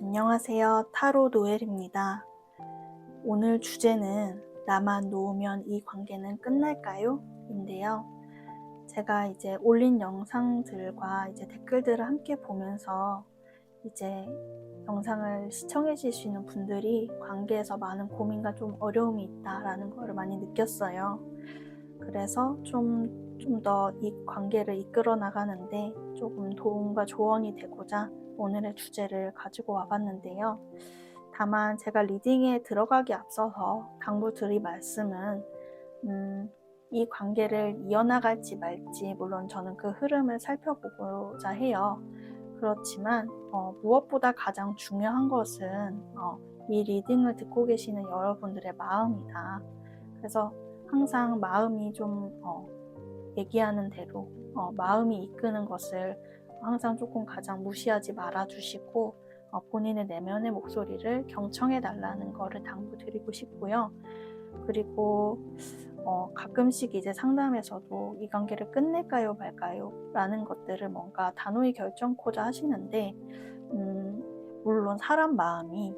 안녕하세요. 타로 노엘입니다. 오늘 주제는 나만 놓으면 이 관계는 끝날까요? 인데요. 제가 이제 올린 영상들과 댓글들을 함께 보면서 영상을 시청해 주시는 분들이 관계에서 많은 고민과 좀 어려움이 있다라는 걸 많이 느꼈어요. 그래서 좀 더 이 관계를 이끌어 나가는데 조금 도움과 조언이 되고자 오늘의 주제를 가지고 와봤는데요. 다만 제가 리딩에 들어가기 앞서서 당부드릴 말씀은 이 관계를 이어나갈지 말지 물론 저는 그 흐름을 살펴보고자 해요. 그렇지만 무엇보다 가장 중요한 것은 이 리딩을 듣고 계시는 여러분들의 마음이다. 그래서 항상 마음이 좀 얘기하는 대로 마음이 이끄는 것을 항상 조금 가장 무시하지 말아주시고 본인의 내면의 목소리를 경청해 달라는 거를 당부드리고 싶고요. 그리고 가끔씩 이제 상담에서도 이 관계를 끝낼까요 말까요 라는 것들을 뭔가 단호히 결정코자 하시는데 물론 사람 마음이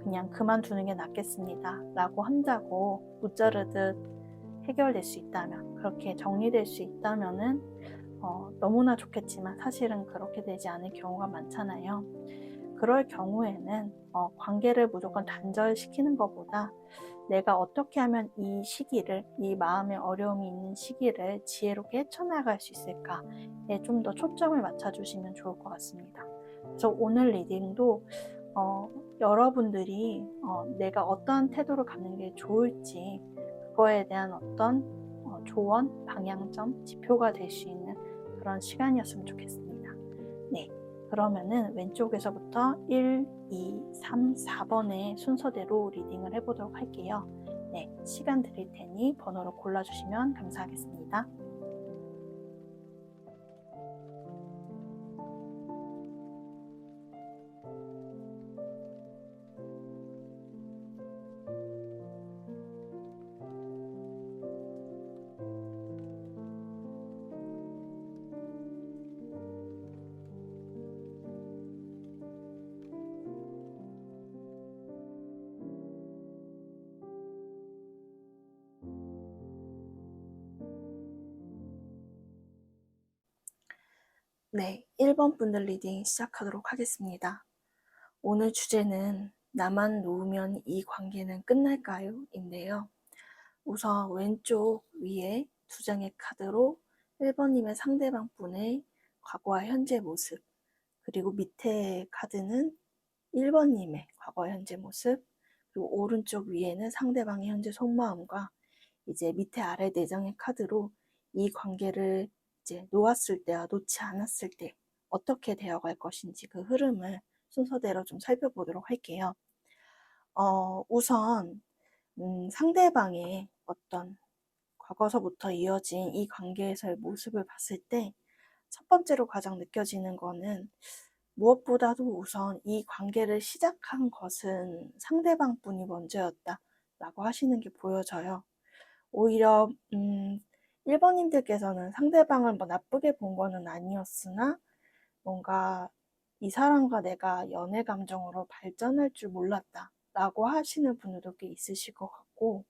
그냥 그만두는 게 낫겠습니다 라고 한다고 무자르듯 해결될 수 있다면, 그렇게 정리될 수 있다면은 너무나 좋겠지만 사실은 그렇게 되지 않을 경우가 많잖아요. 그럴 경우에는 관계를 무조건 단절시키는 것보다 내가 어떻게 하면 이 시기를, 이 마음의 어려움이 있는 시기를 지혜롭게 헤쳐나갈 수 있을까에 좀 더 초점을 맞춰주시면 좋을 것 같습니다. 그래서 오늘 리딩도 여러분들이 내가 어떠한 태도를 갖는 게 좋을지 그거에 대한 어떤 조언, 방향점, 지표가 될 수 있는 그런 시간이었으면 좋겠습니다. 네, 그러면은 왼쪽에서부터 1, 2, 3, 4번의 순서대로 리딩을 해보도록 할게요. 네, 시간 드릴 테니 번호를 골라주시면 감사하겠습니다. 네, 1번 분들 리딩 시작하도록 하겠습니다. 오늘 주제는 나만 놓으면 이 관계는 끝날까요? 인데요. 우선 왼쪽 위에 두 장의 카드로 1번님의 상대방 분의 과거와 현재 모습, 그리고 밑에 카드는 1번님의 과거와 현재 모습, 그리고 오른쪽 위에는 상대방의 현재 속마음과 이제 밑에 아래 4장의 카드로 이 관계를 이제 놓았을 때와 놓지 않았을 때 어떻게 되어갈 것인지 그 흐름을 순서대로 좀 살펴보도록 할게요. 우선 상대방의 어떤 과거서부터 이어진 이 관계에서의 모습을 봤을 때 첫 번째로 가장 느껴지는 거는 무엇보다도 우선 이 관계를 시작한 것은 상대방 분이 먼저였다라고 하시는 게 보여져요. 오히려 1번님들께서는 상대방을 뭐 나쁘게 본 거는 아니었으나 뭔가 이 사람과 내가 연애 감정으로 발전할 줄 몰랐다 라고 하시는 분들도 꽤 있으실 것 같고,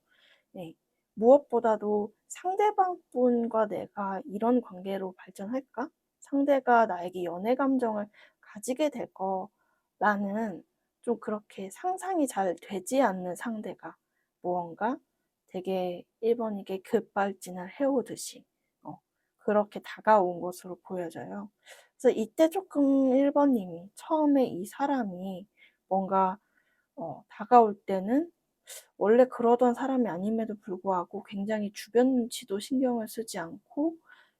네, 무엇보다도 상대방 분과 내가 이런 관계로 발전할까? 상대가 나에게 연애 감정을 가지게 될 거라는 좀 그렇게 상상이 잘 되지 않는 상대가 무언가 되게 1번에게 급발진을 해오듯이 그렇게 다가온 것으로 보여져요. 그래서 이때 조금 1번님이 처음에 이 사람이 뭔가 다가올 때는 원래 그러던 사람이 아님에도 불구하고 굉장히 주변 눈치도 신경을 쓰지 않고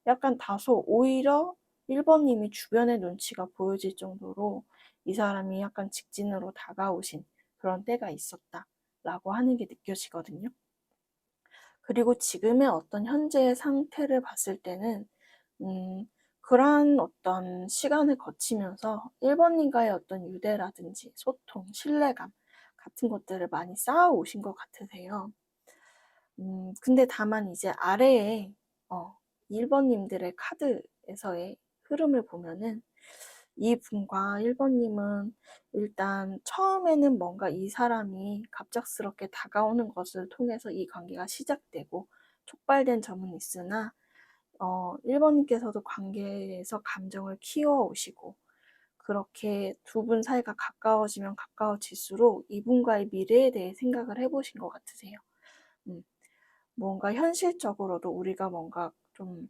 약간 다소 오히려 1번님이 주변의 눈치가 보여질 정도로 이 사람이 약간 직진으로 다가오신 그런 때가 있었다라고 하는 게 느껴지거든요. 그리고 지금의 어떤 현재의 상태를 봤을 때는 그러한 어떤 시간을 거치면서 1번님과의 어떤 유대라든지 소통, 신뢰감 같은 것들을 많이 쌓아오신 것 같으세요. 근데 다만 이제 아래에 1번님들의 카드에서의 흐름을 보면은 이분과 1번님은 일단 처음에는 뭔가 이 사람이 갑작스럽게 다가오는 것을 통해서 이 관계가 시작되고 촉발된 점은 있으나 1번님께서도 관계에서 감정을 키워오시고 그렇게 두 분 사이가 가까워지면 가까워질수록 이분과의 미래에 대해 생각을 해보신 것 같으세요. 음, 뭔가 현실적으로도 우리가 뭔가 좀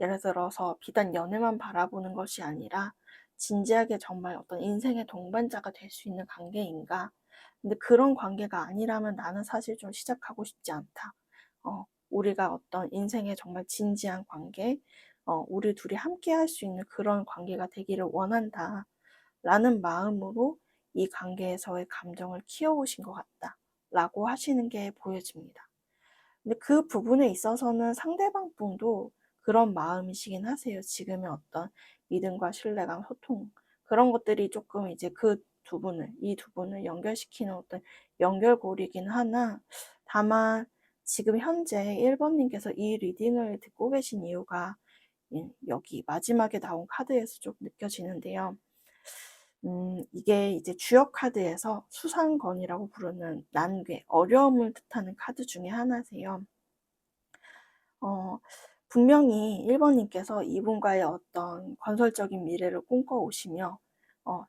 예를 들어서 비단 연애만 바라보는 것이 아니라 진지하게 정말 어떤 인생의 동반자가 될 수 있는 관계인가? 근데 그런 관계가 아니라면 나는 사실 좀 시작하고 싶지 않다. 우리가 어떤 인생의 정말 진지한 관계, 우리 둘이 함께 할 수 있는 그런 관계가 되기를 원한다. 라는 마음으로 이 관계에서의 감정을 키워오신 것 같다. 라고 하시는 게 보여집니다. 근데 그 부분에 있어서는 상대방 분도 그런 마음이시긴 하세요. 지금의 어떤 믿음과 신뢰감, 소통 그런 것들이 조금 이제 이 두 분을 연결시키는 어떤 연결고리이긴 하나 다만 지금 현재 1번님께서 이 리딩을 듣고 계신 이유가 여기 마지막에 나온 카드에서 좀 느껴지는데요. 이게 이제 주역 카드에서 수상건이라고 부르는 난괴, 어려움을 뜻하는 카드 중에 하나세요. 분명히 1번님께서 이분과의 어떤 건설적인 미래를 꿈꿔오시며,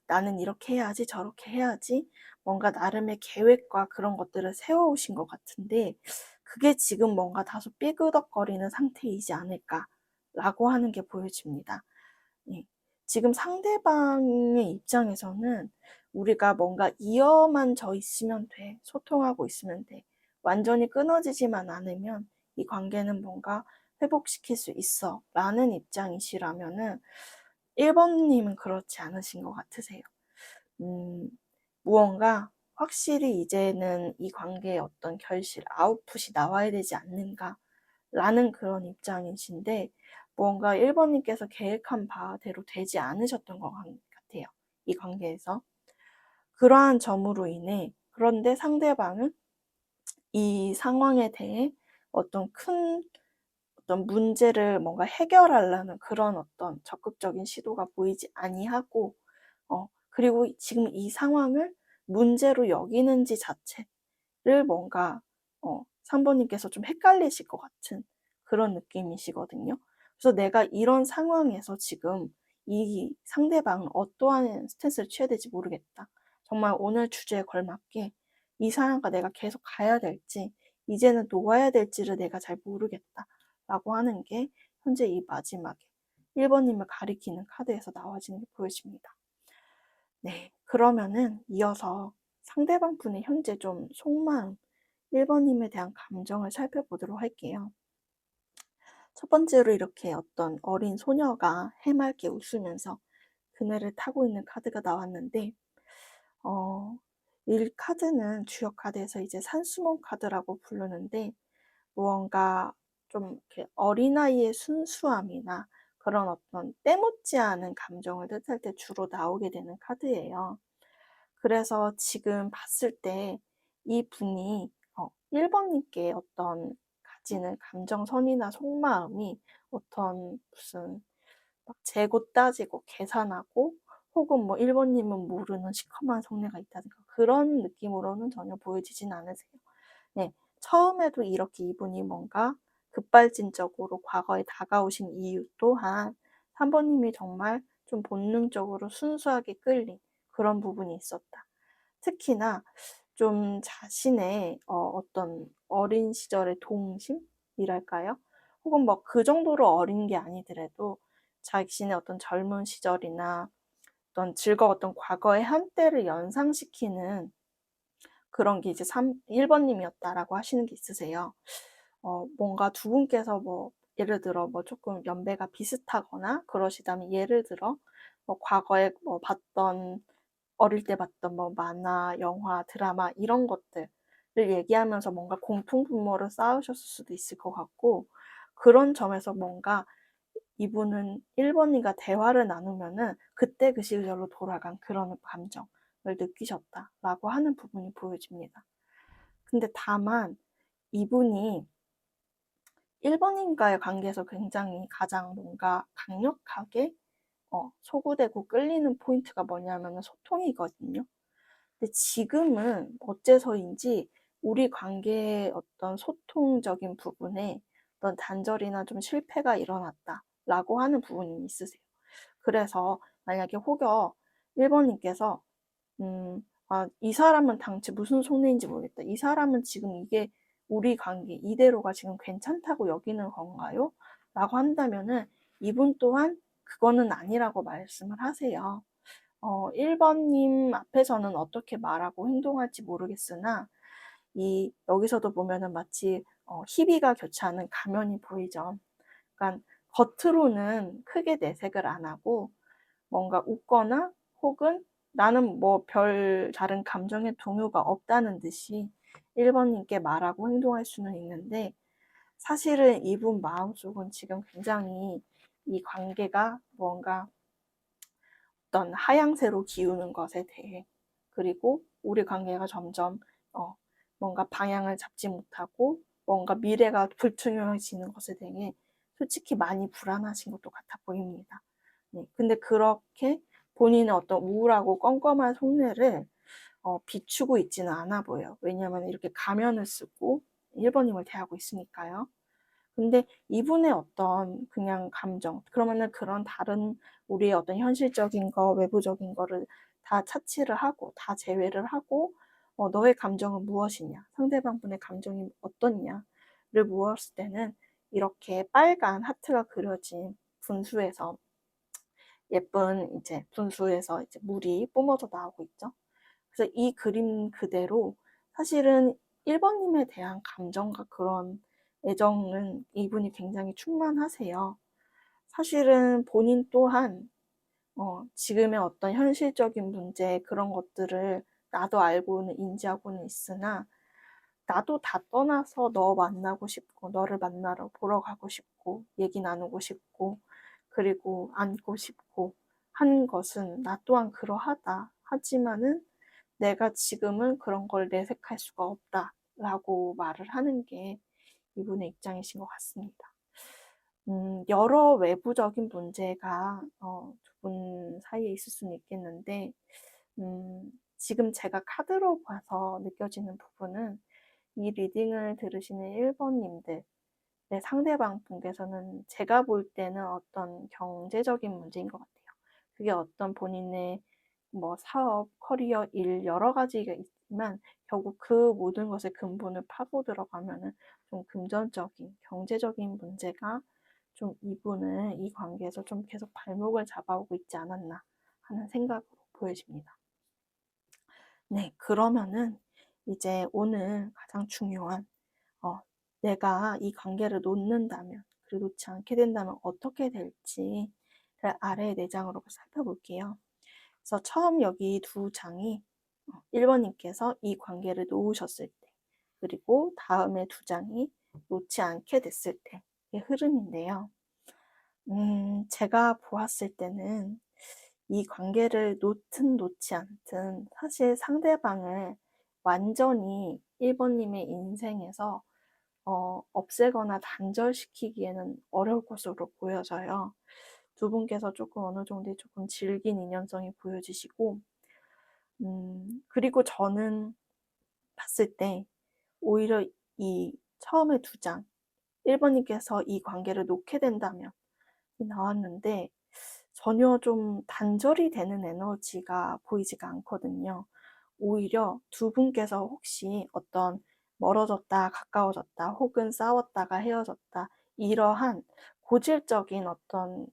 나는 이렇게 해야지, 저렇게 해야지, 뭔가 나름의 계획과 그런 것들을 세워오신 것 같은데, 그게 지금 뭔가 다소 삐그덕거리는 상태이지 않을까라고 하는 게 보여집니다. 예. 지금 상대방의 입장에서는 우리가 뭔가 이어만 져 있으면 돼. 소통하고 있으면 돼. 완전히 끊어지지만 않으면 이 관계는 뭔가 회복시킬 수 있어. 라는 입장이시라면은 1번님은 그렇지 않으신 것 같으세요. 무언가 확실히 이제는 이 관계에 어떤 결실, 아웃풋이 나와야 되지 않는가. 라는 그런 입장이신데 뭔가 1번님께서 계획한 바대로 되지 않으셨던 것 같아요. 이 관계에서. 그러한 점으로 인해 그런데 상대방은 이 상황에 대해 어떤 큰 어떤 문제를 뭔가 해결하려는 그런 어떤 적극적인 시도가 보이지 아니하고 그리고 지금 이 상황을 문제로 여기는지 자체를 뭔가 3번님께서 좀 헷갈리실 것 같은 그런 느낌이시거든요. 그래서 내가 이런 상황에서 지금 이 상대방은 어떠한 스탠스를 취해야 될지 모르겠다. 정말 오늘 주제에 걸맞게 이 사람과 내가 계속 가야 될지 이제는 놓아야 될지를 내가 잘 모르겠다. 라고 하는 게 현재 이 마지막에 1번님을 가리키는 카드에서 나와지는 게 보여집니다. 네, 그러면은 이어서 상대방 분의 현재 좀 속마음 1번님에 대한 감정을 살펴보도록 할게요. 첫 번째로 이렇게 어떤 어린 소녀가 해맑게 웃으면서 그네를 타고 있는 카드가 나왔는데 이 카드는 주역 카드에서 이제 산수몽 카드라고 부르는데 무언가 좀 이렇게 어린아이의 순수함이나 그런 어떤 때묻지 않은 감정을 뜻할 때 주로 나오게 되는 카드예요. 그래서 지금 봤을 때 이분이 1번님께 어떤 가지는 감정선이나 속마음이 어떤 무슨 막 재고 따지고 계산하고 혹은 뭐 1번님은 모르는 시커먼 속내가 있다든가 그런 느낌으로는 전혀 보여지진 않으세요. 네, 처음에도 이렇게 이분이 뭔가 급발진적으로 과거에 다가오신 이유 또한 3번님이 정말 좀 본능적으로 순수하게 끌린 그런 부분이 있었다. 특히나 좀 자신의 어떤 어린 시절의 동심이랄까요? 혹은 뭐 그 정도로 어린 게 아니더라도 자신의 어떤 젊은 시절이나 어떤 즐거웠던 과거의 한때를 연상시키는 그런 게 이제 1번님이었다라고 하시는 게 있으세요. 뭔가 두 분께서 뭐 예를 들어 뭐 조금 연배가 비슷하거나 그러시다면 예를 들어 뭐 과거에 뭐 봤던 어릴 때 봤던 뭐 만화, 영화, 드라마 이런 것들을 얘기하면서 뭔가 공통분모를 쌓으셨을 수도 있을 것 같고 그런 점에서 뭔가 이분은 1번님과 대화를 나누면은 그때 그 시절로 돌아간 그런 감정을 느끼셨다라고 하는 부분이 보여집니다. 근데 다만 이분이 1번님과의 관계에서 굉장히 가장 뭔가 강력하게 소구되고 끌리는 포인트가 뭐냐면 소통이거든요. 근데 지금은 어째서인지 우리 관계의 어떤 소통적인 부분에 어떤 단절이나 좀 실패가 일어났다라고 하는 부분이 있으세요. 그래서 만약에 혹여 1번님께서 이 사람은 당최 무슨 속내인지 모르겠다. 이 사람은 지금 이게 우리 관계 이대로가 지금 괜찮다고 여기는 건가요? 라고 한다면은 이분 또한 그거는 아니라고 말씀을 하세요. 1번님 앞에서는 어떻게 말하고 행동할지 모르겠으나 여기서도 보면은 마치 희비가 교차하는 가면이 보이죠. 그러니까 겉으로는 크게 내색을 안 하고 뭔가 웃거나 혹은 나는 뭐 별 다른 감정의 동요가 없다는 듯이 1번님께 말하고 행동할 수는 있는데 사실은 이분 마음속은 지금 굉장히 이 관계가 뭔가 어떤 하향세로 기우는 것에 대해 그리고 우리 관계가 점점 뭔가 방향을 잡지 못하고 뭔가 미래가 불투명해지는 것에 대해 솔직히 많이 불안하신 것도 같아 보입니다. 네, 근데 그렇게 본인의 어떤 우울하고 껌껌한 속내를 비추고 있지는 않아 보여요. 왜냐하면 이렇게 가면을 쓰고 1번님을 대하고 있으니까요. 근데 이분의 어떤 그냥 감정, 그러면은 그런 다른 우리의 어떤 현실적인 거, 외부적인 거를 다 차치를 하고, 다 제외를 하고, 너의 감정은 무엇이냐, 상대방 분의 감정이 어떻냐를 물었을 때는 이렇게 빨간 하트가 그려진 분수에서 예쁜 이제 분수에서 이제 물이 뿜어져 나오고 있죠. 그래서 이 그림 그대로 사실은 1번님에 대한 감정과 그런 애정은 이분이 굉장히 충만하세요. 사실은 본인 또한 지금의 어떤 현실적인 문제 그런 것들을 나도 알고는 인지하고는 있으나 나도 다 떠나서 너 만나고 싶고 너를 만나러 보러 가고 싶고 얘기 나누고 싶고 그리고 안고 싶고 한 것은 나 또한 그러하다. 하지만은 내가 지금은 그런 걸 내색할 수가 없다라고 말을 하는 게 이분의 입장이신 것 같습니다. 여러 외부적인 문제가 두 분 사이에 있을 수는 있겠는데 지금 제가 카드로 봐서 느껴지는 부분은 이 리딩을 들으시는 1번님들 상대방 분께서는 제가 볼 때는 어떤 경제적인 문제인 것 같아요. 그게 어떤 본인의 뭐 사업, 커리어, 일 여러 가지가 있지만 결국 그 모든 것의 근본을 파고 들어가면은 좀 금전적인, 경제적인 문제가 좀 이분은 이 관계에서 좀 계속 발목을 잡아오고 있지 않았나 하는 생각으로 보여집니다. 네, 그러면은 이제 오늘 가장 중요한 내가 이 관계를 놓는다면 그리고 놓지 않게 된다면 어떻게 될지를 아래의 4장으로 살펴볼게요. 그래서 처음 여기 두 장이 1번님께서 이 관계를 놓으셨을 때 그리고 다음에 두 장이 놓지 않게 됐을 때의 흐름인데요. 제가 보았을 때는 이 관계를 놓든 놓지 않든 사실 상대방을 완전히 1번님의 인생에서 없애거나 단절시키기에는 어려울 것으로 보여져요. 두 분께서 조금 어느 정도 조금 질긴 인연성이 보여지시고 그리고 저는 봤을 때 오히려 이 처음에 두 장, 1번님께서 이 관계를 놓게 된다면 나왔는데 전혀 좀 단절이 되는 에너지가 보이지가 않거든요. 오히려 두 분께서 혹시 어떤 멀어졌다, 가까워졌다, 혹은 싸웠다가 헤어졌다, 이러한 고질적인 어떤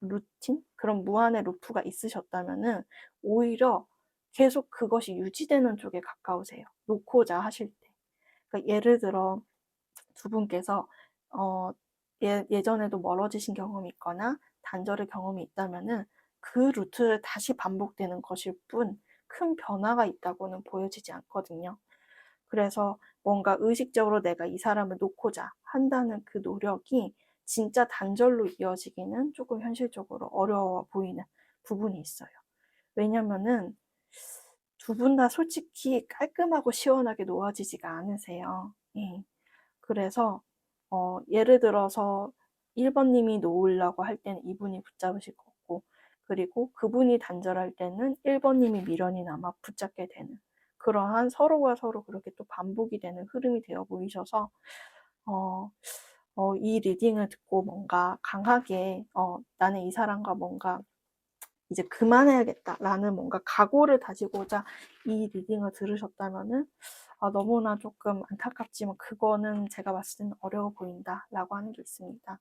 루틴? 그런 무한의 루프가 있으셨다면은 오히려 계속 그것이 유지되는 쪽에 가까우세요. 놓고자 하실 때. 그러니까 예를 들어 두 분께서 예전에도 멀어지신 경험이 있거나 단절의 경험이 있다면은 그 루트를 다시 반복되는 것일 뿐 큰 변화가 있다고는 보여지지 않거든요. 그래서 뭔가 의식적으로 내가 이 사람을 놓고자 한다는 그 노력이 진짜 단절로 이어지기는 조금 현실적으로 어려워 보이는 부분이 있어요. 왜냐면은 두 분 다 솔직히 깔끔하고 시원하게 놓아지지가 않으세요. 예. 그래서 예를 들어서 1번님이 놓으려고 할 때는 이분이 붙잡으실 거고 그리고 그분이 단절할 때는 1번님이 미련이 남아 붙잡게 되는 그러한 서로가 서로 그렇게 또 반복이 되는 흐름이 되어 보이셔서 이 리딩을 듣고 뭔가 강하게 나는 이 사람과 뭔가 이제 그만해야겠다라는 뭔가 각오를 다지고자 이 리딩을 들으셨다면은 너무나 조금 안타깝지만 그거는 제가 봤을 때는 어려워 보인다라고 하는 게 있습니다.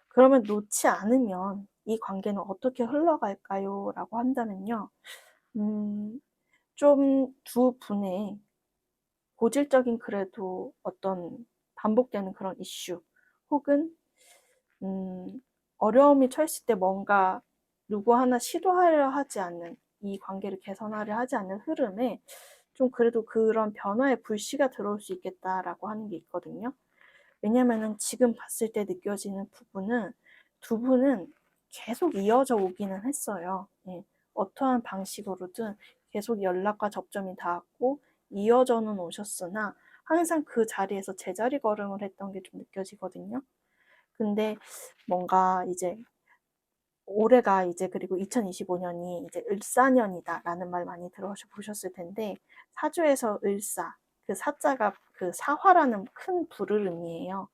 그러면 놓지 않으면 이 관계는 어떻게 흘러갈까요? 라고 한다면요. 좀 두 분의 고질적인 그래도 어떤 반복되는 그런 이슈 혹은 어려움이 처했을 때 뭔가 누구 하나 시도하려 하지 않는 이 관계를 개선하려 하지 않는 흐름에 좀 그래도 그런 변화의 불씨가 들어올 수 있겠다라고 하는 게 있거든요. 왜냐면은 지금 봤을 때 느껴지는 부분은 두 분은 계속 이어져 오기는 했어요. 예, 어떠한 방식으로든 계속 연락과 접점이 닿았고 이어져는 오셨으나 항상 그 자리에서 제자리 걸음을 했던 게 좀 느껴지거든요. 근데 뭔가 이제 올해가 이제 그리고 2025년이 이제 을사년이다라는 말 많이 들어보셨을 텐데 사주에서 을사 그 사자가 그 사화라는 큰 불을 의미해요.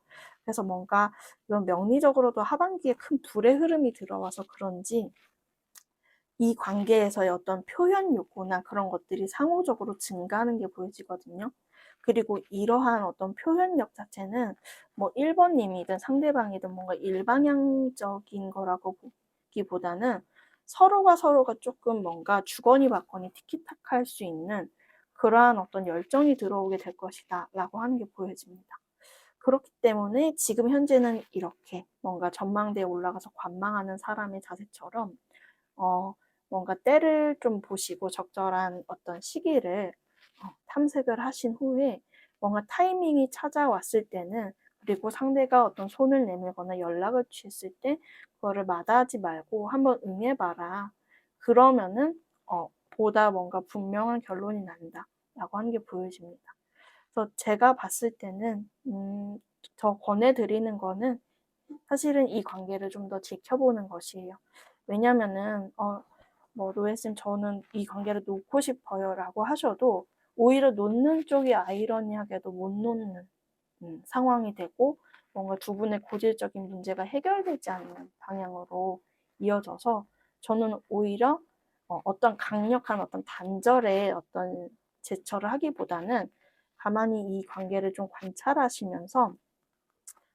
그래서 뭔가 이런 명리적으로도 하반기에 큰 불의 흐름이 들어와서 그런지 이 관계에서의 어떤 표현 욕구나 그런 것들이 상호적으로 증가하는 게 보여지거든요. 그리고 이러한 어떤 표현력 자체는 뭐 1번님이든 상대방이든 뭔가 일방향적인 거라고 보기보다는 서로가 조금 뭔가 주거니 받거니 티키타카 할 수 있는 그러한 어떤 열정이 들어오게 될 것이다 라고 하는 게 보여집니다. 그렇기 때문에 지금 현재는 이렇게 뭔가 전망대에 올라가서 관망하는 사람의 자세처럼 뭔가 때를 좀 보시고 적절한 어떤 시기를 탐색을 하신 후에 뭔가 타이밍이 찾아왔을 때는 그리고 상대가 어떤 손을 내밀거나 연락을 취했을 때 그거를 마다하지 말고 한번 응해봐라. 그러면은 보다 뭔가 분명한 결론이 난다라고 하는 게 보여집니다. 그래서 제가 봤을 때는 저 권해드리는 거는 사실은 이 관계를 좀 더 지켜보는 것이에요. 왜냐면은 뭐 노예쌤 저는 이 관계를 놓고 싶어요라고 하셔도 오히려 놓는 쪽이 아이러니하게도 못 놓는 상황이 되고 뭔가 두 분의 고질적인 문제가 해결되지 않는 방향으로 이어져서 저는 오히려 어떤 강력한 어떤 단절의 어떤 제처를 하기보다는 가만히 이 관계를 좀 관찰하시면서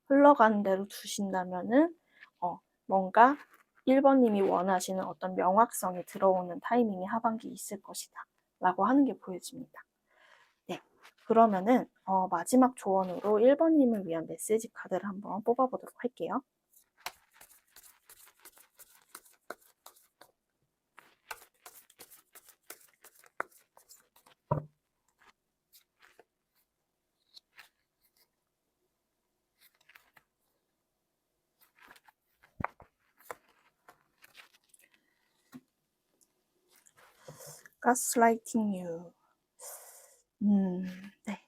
흘러가는 대로 두신다면은 뭔가 1번님이 원하시는 어떤 명확성이 들어오는 타이밍이 하반기 있을 것이다 라고 하는 게 보여집니다. 네, 그러면은 마지막 조언으로 1번님을 위한 메시지 카드를 한번 뽑아보도록 할게요. Gaslighting you. 네.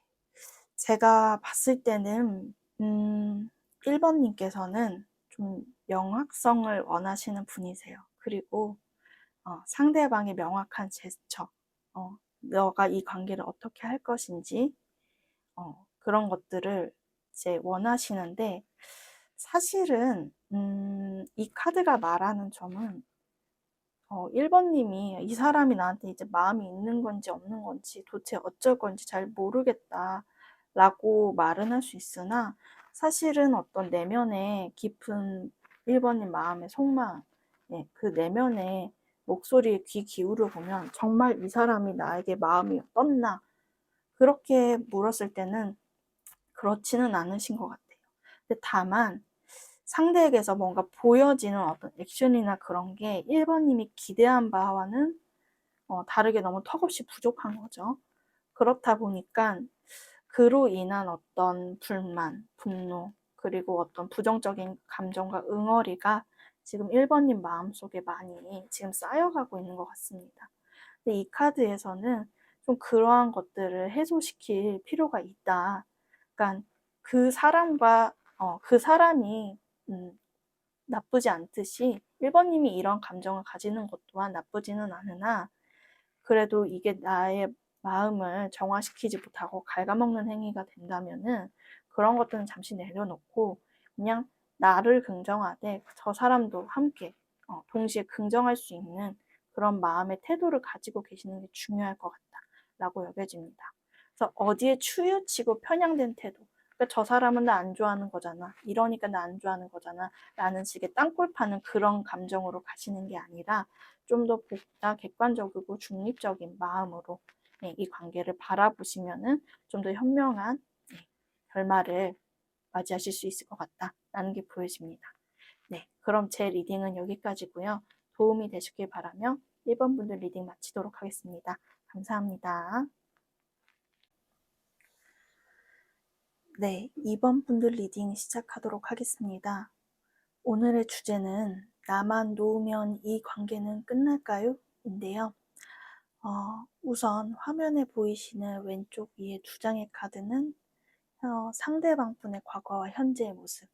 제가 봤을 때는 1번님께서는 좀 명확성을 원하시는 분이세요. 그리고 상대방의 명확한 제스처, 너가 이 관계를 어떻게 할 것인지 그런 것들을 이제 원하시는데 사실은 이 카드가 말하는 점은 1번님이 이 사람이 나한테 이제 마음이 있는 건지 없는 건지 도대체 어쩔 건지 잘 모르겠다 라고 말은 할 수 있으나 사실은 어떤 내면의 깊은 1번님 마음의 속마음 그 내면의 목소리에 귀 기울여 보면 정말 이 사람이 나에게 마음이 떴나 그렇게 물었을 때는 그렇지는 않으신 것 같아요. 근데 다만 상대에게서 뭔가 보여지는 어떤 액션이나 그런 게 1번님이 기대한 바와는 다르게 너무 턱없이 부족한 거죠. 그렇다 보니까 그로 인한 어떤 불만, 분노, 그리고 어떤 부정적인 감정과 응어리가 지금 1번님 마음속에 많이 지금 쌓여가고 있는 것 같습니다. 근데 이 카드에서는 좀 그러한 것들을 해소시킬 필요가 있다. 그러니까 그 사람과 그 사람이 나쁘지 않듯이 1번님이 이런 감정을 가지는 것 또한 나쁘지는 않으나 그래도 이게 나의 마음을 정화시키지 못하고 갉아먹는 행위가 된다면은 그런 것들은 잠시 내려놓고 그냥 나를 긍정하되 저 사람도 함께 동시에 긍정할 수 있는 그런 마음의 태도를 가지고 계시는 게 중요할 것 같다라고 여겨집니다. 그래서 어디에 치우치고 편향된 태도, 그러니까 저 사람은 나 안 좋아하는 거잖아, 이러니까 나 안 좋아하는 거잖아 라는 식의 땅굴 파는 그런 감정으로 가시는 게 아니라 좀 더 보다 객관적이고 중립적인 마음으로 이 관계를 바라보시면은 좀 더 현명한 결말을 맞이하실 수 있을 것 같다라는 게 보여집니다. 네, 그럼 제 리딩은 여기까지고요. 도움이 되셨길 바라며 1번 분들 리딩 마치도록 하겠습니다. 감사합니다. 네, 2번 분들 리딩 시작하도록 하겠습니다. 오늘의 주제는 나만 놓으면 이 관계는 끝날까요? 인데요. 우선 화면에 보이시는 왼쪽 위에 두 장의 카드는 상대방 분의 과거와 현재의 모습,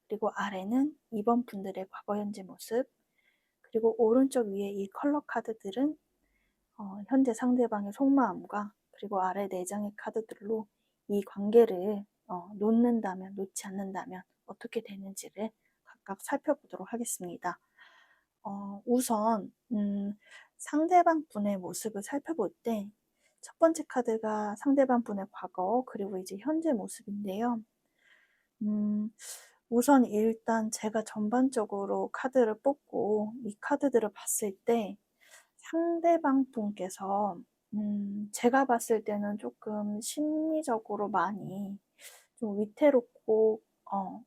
그리고 아래는 2번 분들의 과거 현재 모습, 그리고 오른쪽 위에 이 컬러 카드들은 현재 상대방의 속마음과 그리고 아래 4장의 카드들로 이 관계를 놓는다면 놓지 않는다면 어떻게 되는지를 각각 살펴보도록 하겠습니다. 우선 상대방 분의 모습을 살펴볼 때 첫 번째 카드가 상대방 분의 과거 그리고 이제 현재 모습인데요. 우선 일단 제가 전반적으로 카드를 뽑고 이 카드들을 봤을 때 상대방 분께서 제가 봤을 때는 조금 심리적으로 많이 좀 위태롭고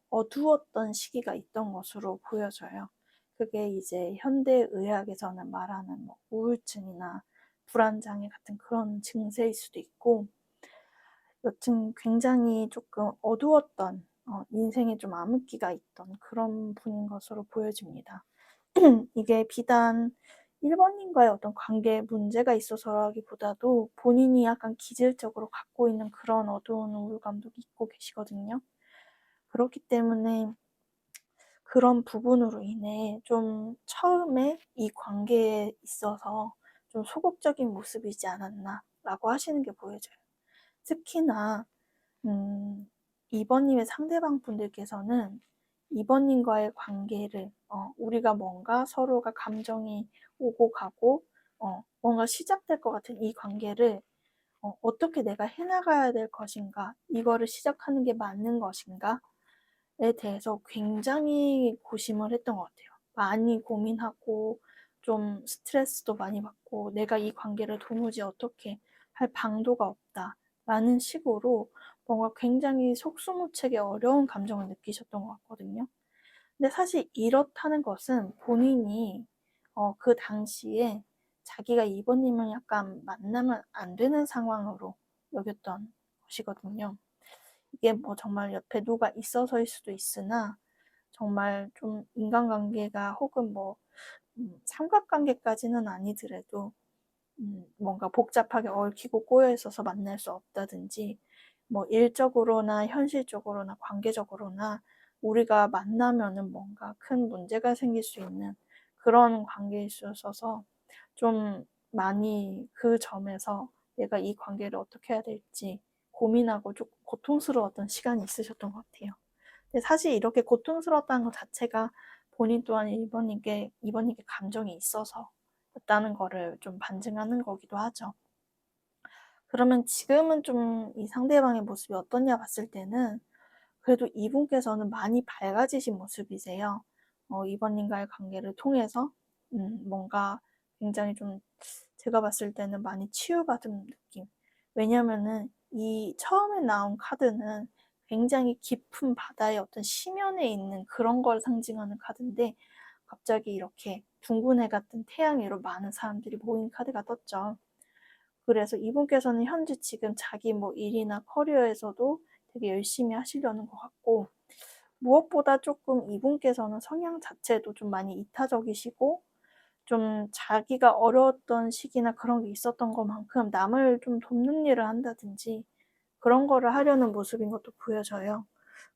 어두웠던 시기가 있던 것으로 보여져요. 그게 이제 현대의학에서는 말하는 뭐 우울증이나 불안장애 같은 그런 증세일 수도 있고, 여튼 굉장히 조금 어두웠던 인생에 좀 암흑기가 있던 그런 분인 것으로 보여집니다. 이게 비단 1번님과의 어떤 관계에 문제가 있어서라기보다도 본인이 약간 기질적으로 갖고 있는 그런 어두운 우울감도 있고 계시거든요. 그렇기 때문에 그런 부분으로 인해 좀 처음에 이 관계에 있어서 좀 소극적인 모습이지 않았나라고 하시는 게 보여져요. 특히나 2번님의 상대방 분들께서는 2번님과의 관계를 우리가 뭔가 서로가 감정이 오고 가고 뭔가 시작될 것 같은 이 관계를 어떻게 내가 해나가야 될 것인가, 이거를 시작하는 게 맞는 것인가에 대해서 굉장히 고심을 했던 것 같아요. 많이 고민하고 좀 스트레스도 많이 받고 내가 이 관계를 도무지 어떻게 할 방도가 없다 라는 식으로 뭔가 굉장히 속수무책의 어려운 감정을 느끼셨던 것 같거든요. 근데 사실 이렇다는 것은 본인이 그 당시에 자기가 2번님을 약간 만나면 안 되는 상황으로 여겼던 것이거든요. 이게 뭐 정말 옆에 누가 있어서일 수도 있으나 정말 좀 인간관계가 혹은 뭐 삼각관계까지는 아니더라도 뭔가 복잡하게 얽히고 꼬여 있어서 만날 수 없다든지 뭐 일적으로나 현실적으로나 관계적으로나 우리가 만나면은 뭔가 큰 문제가 생길 수 있는 그런 관계에 있어서 좀 많이 그 점에서 내가 이 관계를 어떻게 해야 될지 고민하고 조금 고통스러웠던 시간이 있으셨던 것 같아요. 근데 사실 이렇게 고통스러웠다는 것 자체가 본인 또한 2번님께 감정이 있어서였다는 거를 좀 반증하는 거기도 하죠. 그러면 지금은 좀 이 상대방의 모습이 어떠냐 봤을 때는 그래도 이분께서는 많이 밝아지신 모습이세요. 2번님과의 관계를 통해서 뭔가 굉장히 좀 제가 봤을 때는 많이 치유받은 느낌. 왜냐면은 이 처음에 나온 카드는 굉장히 깊은 바다의 어떤 심연에 있는 그런 걸 상징하는 카드인데 갑자기 이렇게 둥근 해 같은 태양 위로 많은 사람들이 모인 카드가 떴죠. 그래서 이분께서는 현재 지금 자기 뭐 일이나 커리어에서도 되게 열심히 하시려는 것 같고, 무엇보다 조금 이분께서는 성향 자체도 좀 많이 이타적이시고 좀 자기가 어려웠던 시기나 그런 게 있었던 것만큼 남을 좀 돕는 일을 한다든지 그런 거를 하려는 모습인 것도 보여져요.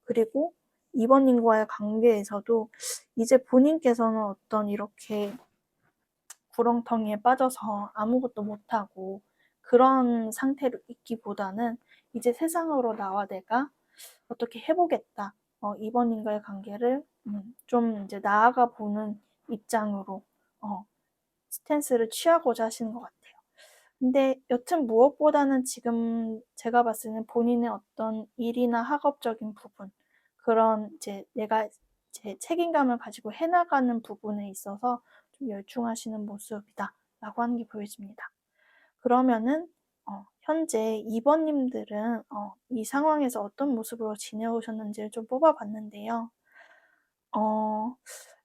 그리고 2번님과의 관계에서도 이제 본인께서는 어떤 이렇게 구렁텅이에 빠져서 아무것도 못하고 그런 상태로 있기보다는 이제 세상으로 나와 내가 어떻게 해보겠다. 2번님과의 관계를 좀 이제 나아가 보는 입장으로 스탠스를 취하고자 하시는 것 같아요. 근데 여튼 무엇보다는 지금 제가 봤을 때는 본인의 어떤 일이나 학업적인 부분, 그런 이제 내가 제 책임감을 가지고 해나가는 부분에 있어서 좀 열중하시는 모습이다라고 하는 게 보여집니다. 그러면은 현재 2번님들은 이 상황에서 어떤 모습으로 지내오셨는지를 좀 뽑아봤는데요.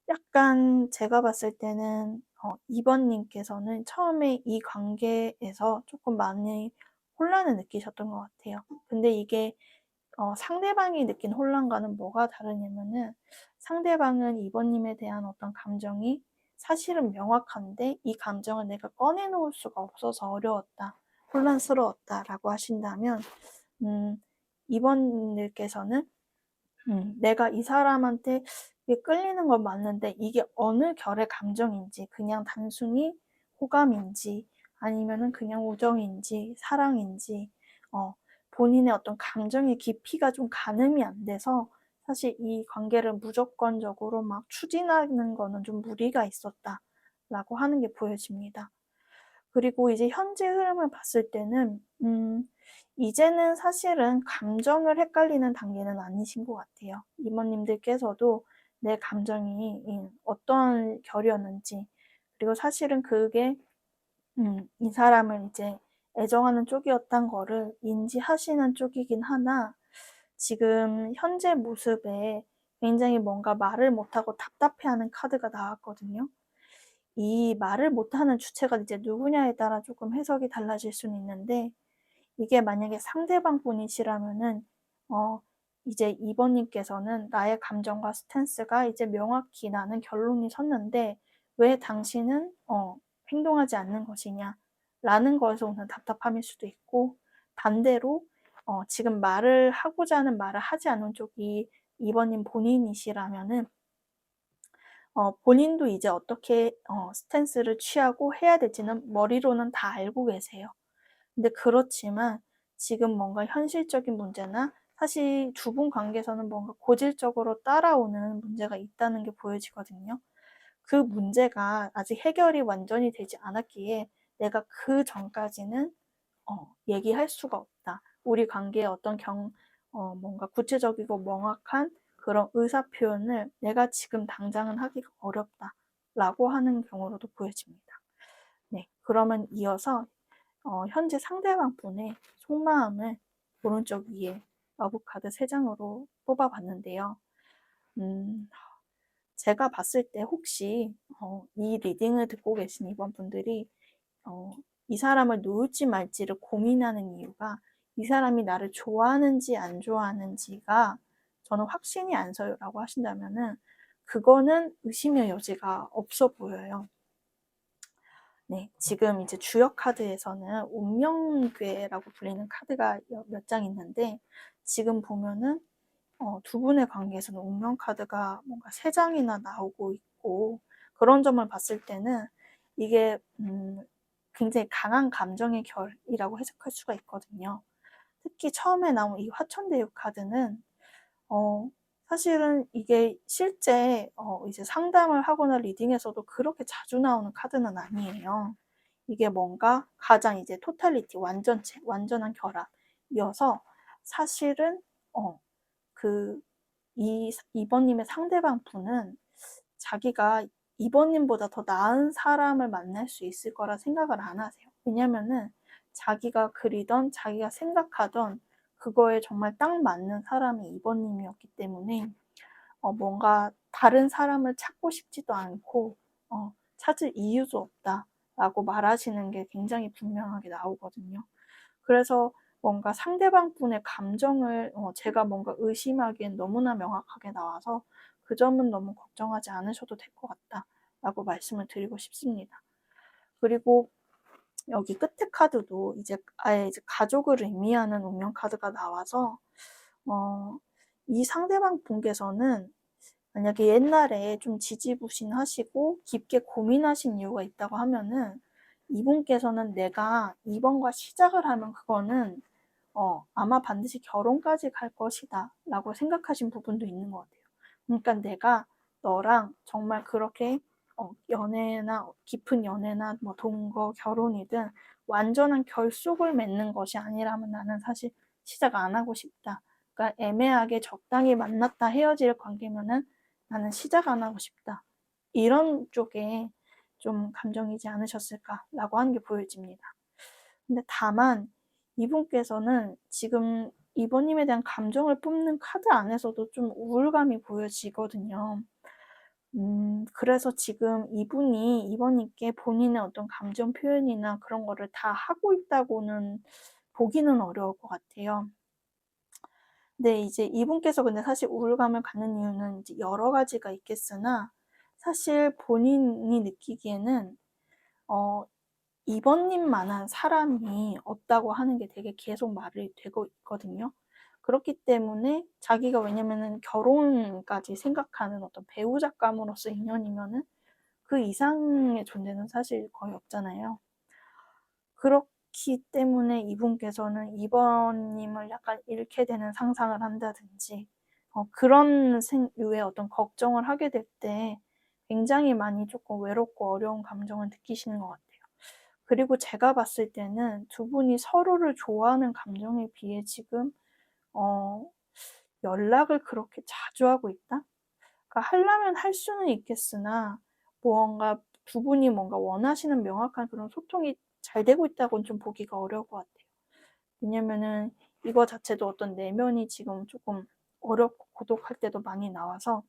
약간 제가 봤을 때는 2번님께서는 처음에 이 관계에서 조금 많이 혼란을 느끼셨던 것 같아요. 근데 이게 상대방이 느낀 혼란과는 뭐가 다르냐면은 상대방은 2번님에 대한 어떤 감정이 사실은 명확한데 이 감정을 내가 꺼내놓을 수가 없어서 어려웠다, 혼란스러웠다라고 하신다면 2번님께서는 내가 이 사람한테 이게 끌리는 건 맞는데 이게 어느 결의 감정인지, 그냥 단순히 호감인지 아니면은 그냥 우정인지 사랑인지 본인의 어떤 감정의 깊이가 좀 가늠이 안 돼서 사실 이 관계를 무조건적으로 막 추진하는 거는 좀 무리가 있었다라고 하는 게 보여집니다. 그리고 이제 현재 흐름을 봤을 때는 이제는 사실은 감정을 헷갈리는 단계는 아니신 것 같아요. 이모님들께서도 내 감정이 어떤 결이었는지, 그리고 사실은 그게 이 사람을 이제 애정하는 쪽이었단 거를 인지하시는 쪽이긴 하나 지금 현재 모습에 굉장히 뭔가 말을 못하고 답답해하는 카드가 나왔거든요. 이 말을 못하는 주체가 이제 누구냐에 따라 조금 해석이 달라질 수는 있는데 이게 만약에 상대방 분이시라면은 이제 2번님께서는 나의 감정과 스탠스가 이제 명확히 나는 결론이 섰는데 왜 당신은 행동하지 않는 것이냐 라는 거에서 오는 답답함일 수도 있고 반대로 지금 말을 하고자 하는 말을 하지 않는 쪽이 2번님 본인이시라면은 본인도 이제 어떻게 스탠스를 취하고 해야 될지는 머리로는 다 알고 계세요. 근데 그렇지만 지금 뭔가 현실적인 문제나 사실 두 분 관계에서는 뭔가 고질적으로 따라오는 문제가 있다는 게 보여지거든요. 그 문제가 아직 해결이 완전히 되지 않았기에 내가 그 전까지는 얘기할 수가 없다. 우리 관계에 어떤 뭔가 구체적이고 명확한 그런 의사 표현을 내가 지금 당장은 하기가 어렵다라고 하는 경우로도 보여집니다. 네, 그러면 이어서 현재 상대방 분의 속마음을 오른쪽 위에 러브카드 3장으로 뽑아봤는데요. 제가 봤을 때 혹시 이 리딩을 듣고 계신 이번 분들이 이 사람을 놓을지 말지를 고민하는 이유가 이 사람이 나를 좋아하는지 안 좋아하는지가 저는 확신이 안 서요라고 하신다면은 그거는 의심의 여지가 없어 보여요. 네, 지금 이제 주역 카드에서는 운명괴라고 불리는 카드가 몇 장 있는데 지금 보면은 두 분의 관계에서는 운명 카드가 뭔가 3장이나 나오고 있고 그런 점을 봤을 때는 이게 굉장히 강한 감정의 결이라고 해석할 수가 있거든요. 특히 처음에 나온 이 화천대유 카드는 사실은 이게 실제 이제 상담을 하거나 리딩에서도 그렇게 자주 나오는 카드는 아니에요. 이게 뭔가 가장 이제 토탈리티, 완전체, 완전한 결합이어서 사실은 그 2번님의 상대방 분은 자기가 2번님보다 더 나은 사람을 만날 수 있을 거라 생각을 안 하세요. 왜냐면은 자기가 그리던 자기가 생각하던 그거에 정말 딱 맞는 사람이 2번님이었기 때문에 뭔가 다른 사람을 찾고 싶지도 않고 찾을 이유도 없다라고 말하시는 게 굉장히 분명하게 나오거든요. 그래서 뭔가 상대방 분의 감정을 제가 뭔가 의심하기엔 너무나 명확하게 나와서 그 점은 너무 걱정하지 않으셔도 될 것 같다라고 말씀을 드리고 싶습니다. 그리고 여기 끝에 카드도 이제 아예 이제 가족을 의미하는 운명 카드가 나와서 이 상대방 분께서는 만약에 옛날에 좀 지지부진하시고 깊게 고민하신 이유가 있다고 하면은 이분께서는 내가 이번과 시작을 하면 그거는 아마 반드시 결혼까지 갈 것이다 라고 생각하신 부분도 있는 것 같아요. 그러니까 내가 너랑 정말 그렇게 연애나 깊은 연애나 뭐 동거 결혼이든 완전한 결속을 맺는 것이 아니라면 나는 사실 시작 안 하고 싶다. 그러니까 애매하게 적당히 만났다 헤어질 관계면은 나는 시작 안 하고 싶다. 이런 쪽에 좀 감정이지 않으셨을까라고 하는 게 보여집니다. 근데 다만 이분께서는 지금 이번님에 대한 감정을 뿜는 카드 안에서도 좀 우울감이 보여지거든요. 그래서 지금 이분이 이번님께 본인의 어떤 감정 표현이나 그런 거를 다 하고 있다고는 보기는 어려울 것 같아요. 근데 이제 이분께서 근데 사실 우울감을 갖는 이유는 이제 여러 가지가 있겠으나 사실 본인이 느끼기에는 이번님만한 사람이 없다고 하는 게 되게 계속 말이 되고 있거든요. 그렇기 때문에 자기가 왜냐면은 결혼까지 생각하는 어떤 배우자감으로서 인연이면은 그 이상의 존재는 사실 거의 없잖아요. 그렇기 때문에 이분께서는 이번님을 약간 잃게 되는 상상을 한다든지 그런 류의 어떤 걱정을 하게 될 때 굉장히 많이 조금 외롭고 어려운 감정을 느끼시는 것 같아요. 그리고 제가 봤을 때는 두 분이 서로를 좋아하는 감정에 비해 지금 어 연락을 그렇게 자주 하고 있다? 그러니까 하려면 할 수는 있겠으나 뭔가 두 분이 뭔가 원하시는 명확한 그런 소통이 잘 되고 있다고는 좀 보기가 어려울 것 같아요. 왜냐면은 이거 자체도 어떤 내면이 지금 조금 어렵고 고독할 때도 많이 나와서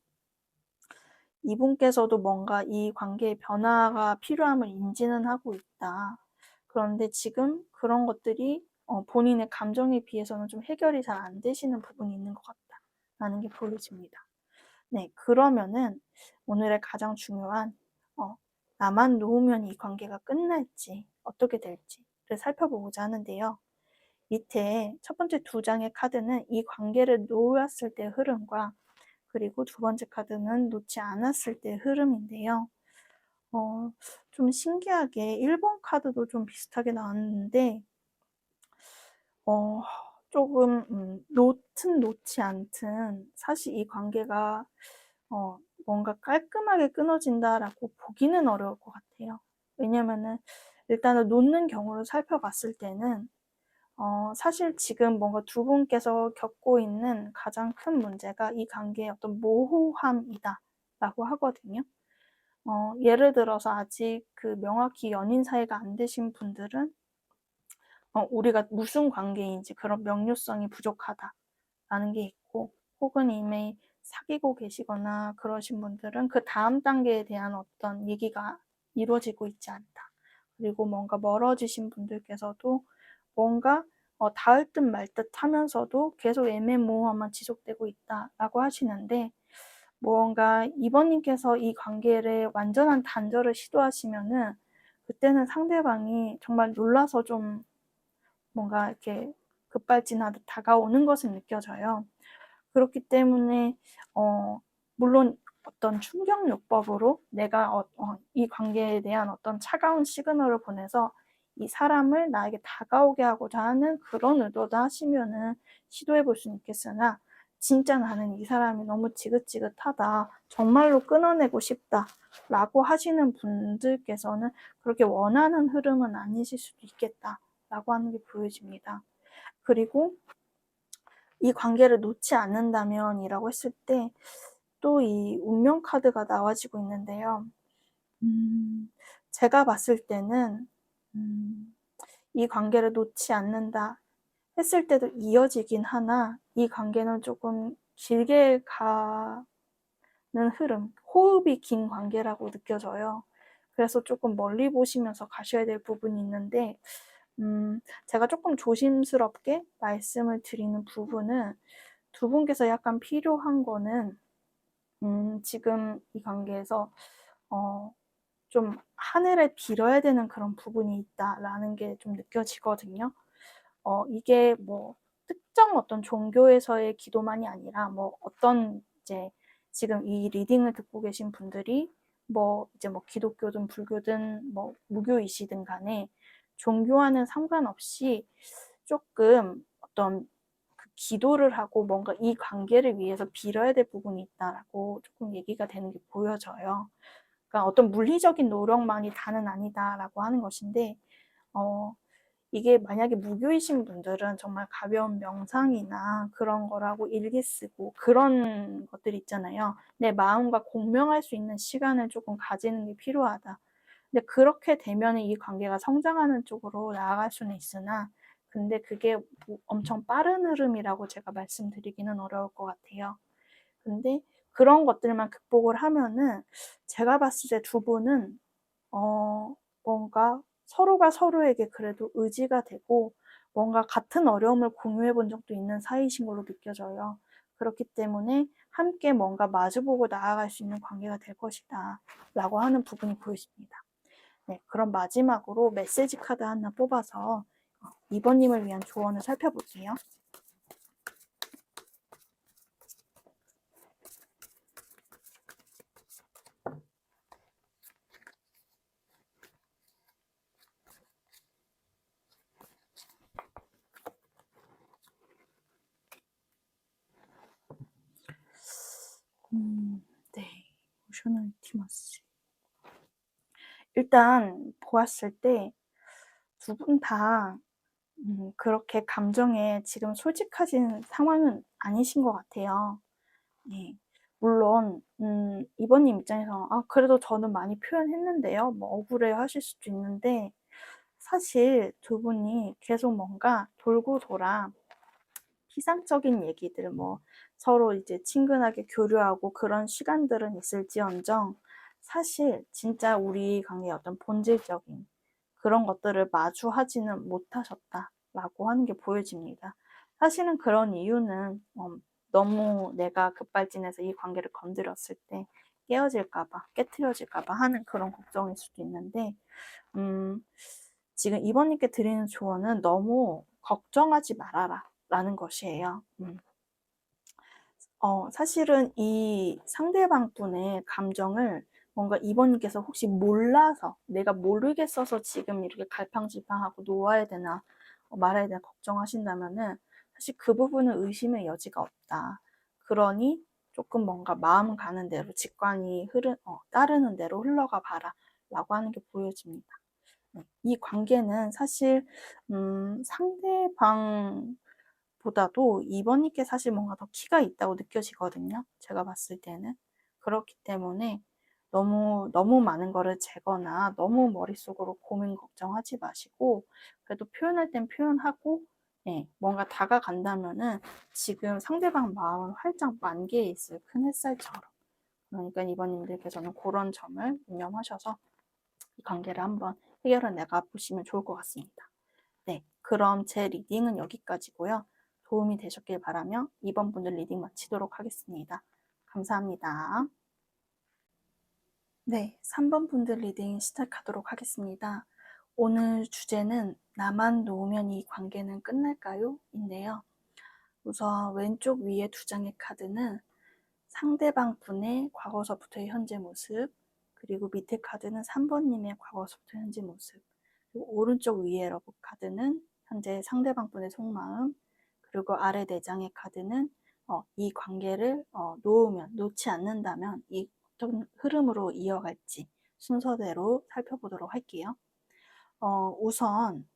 이분께서도 뭔가 이 관계의 변화가 필요함을 인지는 하고 있다. 그런데 지금 그런 것들이 본인의 감정에 비해서는 좀 해결이 잘 안 되시는 부분이 있는 것 같다라는 게 보여집니다. 네, 그러면은 오늘의 가장 중요한 나만 놓으면 이 관계가 끝날지 어떻게 될지를 살펴보고자 하는데요. 밑에 첫 번째 두 장의 카드는 이 관계를 놓았을 때의 흐름과 그리고 두 번째 카드는 놓지 않았을 때의 흐름인데요. 좀 신기하게 1번 카드도 좀 비슷하게 나왔는데 조금 놓든 놓지 않든 사실 이 관계가 뭔가 깔끔하게 끊어진다라고 보기는 어려울 것 같아요. 왜냐면은 일단은 놓는 경우를 살펴봤을 때는 사실 지금 뭔가 두 분께서 겪고 있는 가장 큰 문제가 이 관계의 어떤 모호함이다라고 하거든요. 예를 들어서 아직 그 명확히 연인 사이가 안 되신 분들은 우리가 무슨 관계인지 그런 명료성이 부족하다라는 게 있고 혹은 이미 사귀고 계시거나 그러신 분들은 그 다음 단계에 대한 어떤 얘기가 이루어지고 있지 않다. 그리고 뭔가 멀어지신 분들께서도 뭔가 닿을 듯 말 듯 하면서도 계속 애매모호함만 지속되고 있다라고 하시는데 뭔가 이번님께서 이 관계를 완전한 단절을 시도하시면은 그때는 상대방이 정말 놀라서 좀 뭔가 이렇게 급발진하듯 다가오는 것은 느껴져요. 그렇기 때문에 물론 어떤 충격요법으로 내가 이 관계에 대한 어떤 차가운 시그널을 보내서 이 사람을 나에게 다가오게 하고자 하는 그런 의도다 하시면은 시도해 볼 수는 있겠으나 진짜 나는 이 사람이 너무 지긋지긋하다. 정말로 끊어내고 싶다. 라고 하시는 분들께서는 그렇게 원하는 흐름은 아니실 수도 있겠다. 라고 하는 게 보여집니다. 그리고 이 관계를 놓지 않는다면 이라고 했을 때 또 이 운명 카드가 나와지고 있는데요. 제가 봤을 때는 이 관계를 놓지 않는다 했을 때도 이어지긴 하나 이 관계는 조금 길게 가는 흐름, 호흡이 긴 관계라고 느껴져요. 그래서 조금 멀리 보시면서 가셔야 될 부분이 있는데 제가 조금 조심스럽게 말씀을 드리는 부분은 두 분께서 약간 필요한 거는 지금 이 관계에서 좀 하늘을 빌어야 되는 그런 부분이 있다라는 게 좀 느껴지거든요. 이게 뭐 특정 어떤 종교에서의 기도만이 아니라 뭐 어떤 이제 지금 이 리딩을 듣고 계신 분들이 뭐 이제 뭐 기독교든 불교든 뭐 무교이시든 간에 종교와는 상관없이 조금 어떤 그 기도를 하고 뭔가 이 관계를 위해서 빌어야 될 부분이 있다라고 조금 얘기가 되는 게 보여져요. 그러니까 어떤 물리적인 노력만이 다는 아니다라고 하는 것인데, 이게 만약에 무교이신 분들은 정말 가벼운 명상이나 그런 거라고 일기 쓰고 그런 것들 있잖아요. 내 마음과 공명할 수 있는 시간을 조금 가지는 게 필요하다. 근데 그렇게 되면 이 관계가 성장하는 쪽으로 나아갈 수는 있으나, 근데 그게 뭐 엄청 빠른 흐름이라고 제가 말씀드리기는 어려울 것 같아요. 근데 그런 것들만 극복을 하면은 제가 봤을 때 두 분은 뭔가 서로가 서로에게 그래도 의지가 되고 뭔가 같은 어려움을 공유해 본 적도 있는 사이이신 걸로 느껴져요. 그렇기 때문에 함께 뭔가 마주보고 나아갈 수 있는 관계가 될 것이다 라고 하는 부분이 보여집니다. 네, 그럼 마지막으로 메시지 카드 하나 뽑아서 2번님을 위한 조언을 살펴볼게요. 네, 오셔널 인티머시. 일단 보았을 때 두 분 다 그렇게 감정에 지금 솔직하신 상황은 아니신 것 같아요. 네. 물론 이번님 입장에서 그래도 저는 많이 표현했는데요. 뭐 억울해 하실 수도 있는데, 사실 두 분이 계속 뭔가 돌고 돌아 피상적인 얘기들, 뭐 서로 이제 친근하게 교류하고 그런 시간들은 있을지언정 사실 진짜 우리 관계의 어떤 본질적인 그런 것들을 마주하지는 못하셨다라고 하는 게 보여집니다. 사실은 그런 이유는 너무 내가 급발진해서 이 관계를 건드렸을 때 깨어질까봐, 깨트려질까봐 하는 그런 걱정일 수도 있는데, 지금 이번님께 드리는 조언은 너무 걱정하지 말아라 라는 것이에요. 사실은 이 상대방 분의 감정을 뭔가 이번님께서 혹시 몰라서 내가 모르겠어서 지금 이렇게 갈팡질팡하고 놓아야 되나 말아야 되나 걱정하신다면은 사실 그 부분은 의심의 여지가 없다. 그러니 조금 뭔가 마음 가는 대로 직관이 따르는 대로 흘러가 봐라 라고 하는 게 보여집니다. 이 관계는 사실 상대방보다도 이번님께 사실 뭔가 더 키가 있다고 느껴지거든요. 제가 봤을 때는. 그렇기 때문에 너무 많은 거를 재거나 너무 머릿속으로 고민 걱정하지 마시고, 그래도 표현할 땐 표현하고, 네, 뭔가 다가간다면은 지금 상대방 마음은 활짝 만개에 있을 큰 햇살처럼. 그러니까 이번님들께서는 그런 점을 유념하셔서 이 관계를 한번 해결해 나가 보시면 좋을 것 같습니다. 네, 그럼 제 리딩은 여기까지고요. 도움이 되셨길 바라며 2번 분들 리딩 마치도록 하겠습니다. 감사합니다. 네, 3번 분들 리딩 시작하도록 하겠습니다. 오늘 주제는 나만 놓으면 이 관계는 끝날까요? 인데요. 우선 왼쪽 위에 두 장의 카드는 상대방 분의 과거서부터의 현재 모습, 그리고 밑에 카드는 3번님의 과거서부터 현재 모습, 그리고 오른쪽 위에 러브 카드는 현재 상대방 분의 속마음, 그리고 아래 네 장의 카드는 이 관계를 놓지 않는다면 이 어떤 흐름으로 이어갈지 순서대로 살펴보도록 할게요. 우선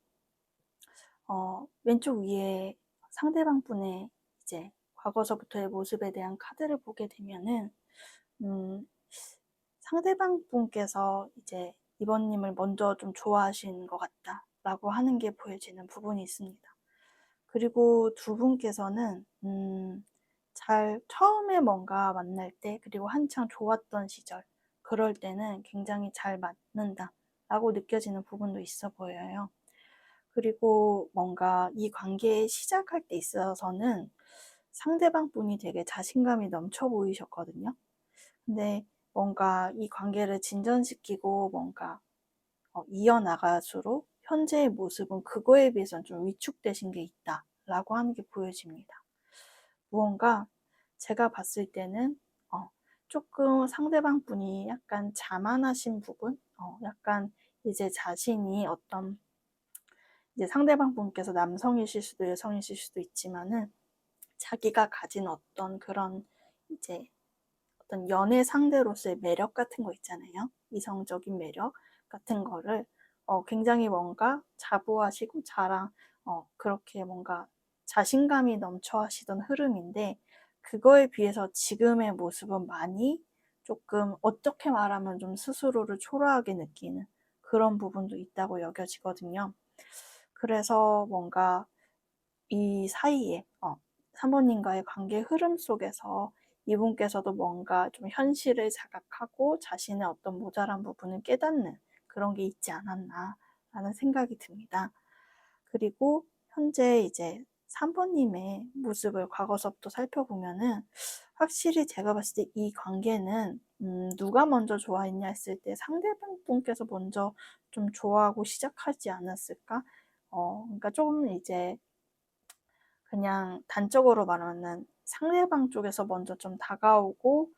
왼쪽 위에 상대방 분의 이제 과거서부터의 모습에 대한 카드를 보게 되면은 상대방 분께서 이제 이번님을 먼저 좀 좋아하시는 것 같다라고 하는 게 보여지는 부분이 있습니다. 그리고 두 분께서는 처음에 뭔가 만날 때, 그리고 한창 좋았던 시절, 그럴 때는 굉장히 잘 맞는다라고 느껴지는 부분도 있어 보여요. 그리고 뭔가 이 관계 시작할 때 있어서는 상대방 분이 되게 자신감이 넘쳐 보이셨거든요. 근데 뭔가 이 관계를 진전시키고 뭔가 이어나갈수록 현재의 모습은 그거에 비해서는 좀 위축되신 게 있다 라고 하는 게 보여집니다. 무언가 제가 봤을 때는 조금 상대방 분이 약간 자만하신 부분, 약간 이제 자신이 어떤 이제 상대방 분께서 남성이실 수도 여성이실 수도 있지만은 자기가 가진 어떤 그런 이제 어떤 연애 상대로서의 매력 같은 거 있잖아요. 이성적인 매력 같은 거를 굉장히 뭔가 자부하시고 그렇게 뭔가 자신감이 넘쳐 하시던 흐름인데 그거에 비해서 지금의 모습은 많이 조금 어떻게 말하면 좀 스스로를 초라하게 느끼는 그런 부분도 있다고 여겨지거든요. 그래서 뭔가 이 사이에 사모님과의 관계 흐름 속에서 이분께서도 뭔가 좀 현실을 자각하고 자신의 어떤 모자란 부분을 깨닫는 그런 게 있지 않았나라는 생각이 듭니다. 그리고 현재 이제 3번님의 모습을 과거서부터 살펴보면은 확실히 제가 봤을 때 이 관계는 누가 먼저 좋아했냐 했을 때 상대방 분께서 먼저 좀 좋아하고 시작하지 않았을까? 그러니까 좀 이제 그냥 단적으로 말하면 상대방 쪽에서 먼저 좀 다가오고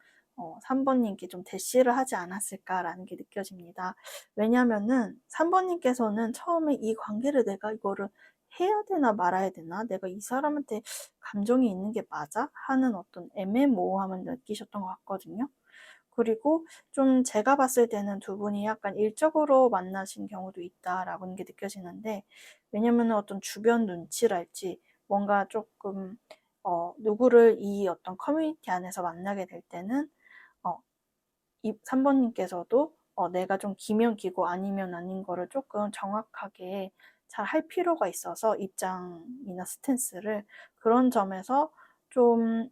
3번님께 좀 대시를 하지 않았을까라는 게 느껴집니다. 왜냐면은 3번님께서는 처음에 이 관계를 내가 이거를 해야 되나 말아야 되나? 내가 이 사람한테 감정이 있는 게 맞아? 하는 어떤 애매모호함을 느끼셨던 것 같거든요. 그리고 좀 제가 봤을 때는 두 분이 약간 일적으로 만나신 경우도 있다라는 게 느껴지는데 왜냐면은 어떤 주변 눈치랄지 뭔가 조금 누구를 이 어떤 커뮤니티 안에서 만나게 될 때는 이 3번님께서도 내가 좀 기면 기고 아니면 아닌 거를 조금 정확하게 잘 할 필요가 있어서 입장이나 스탠스를 그런 점에서 좀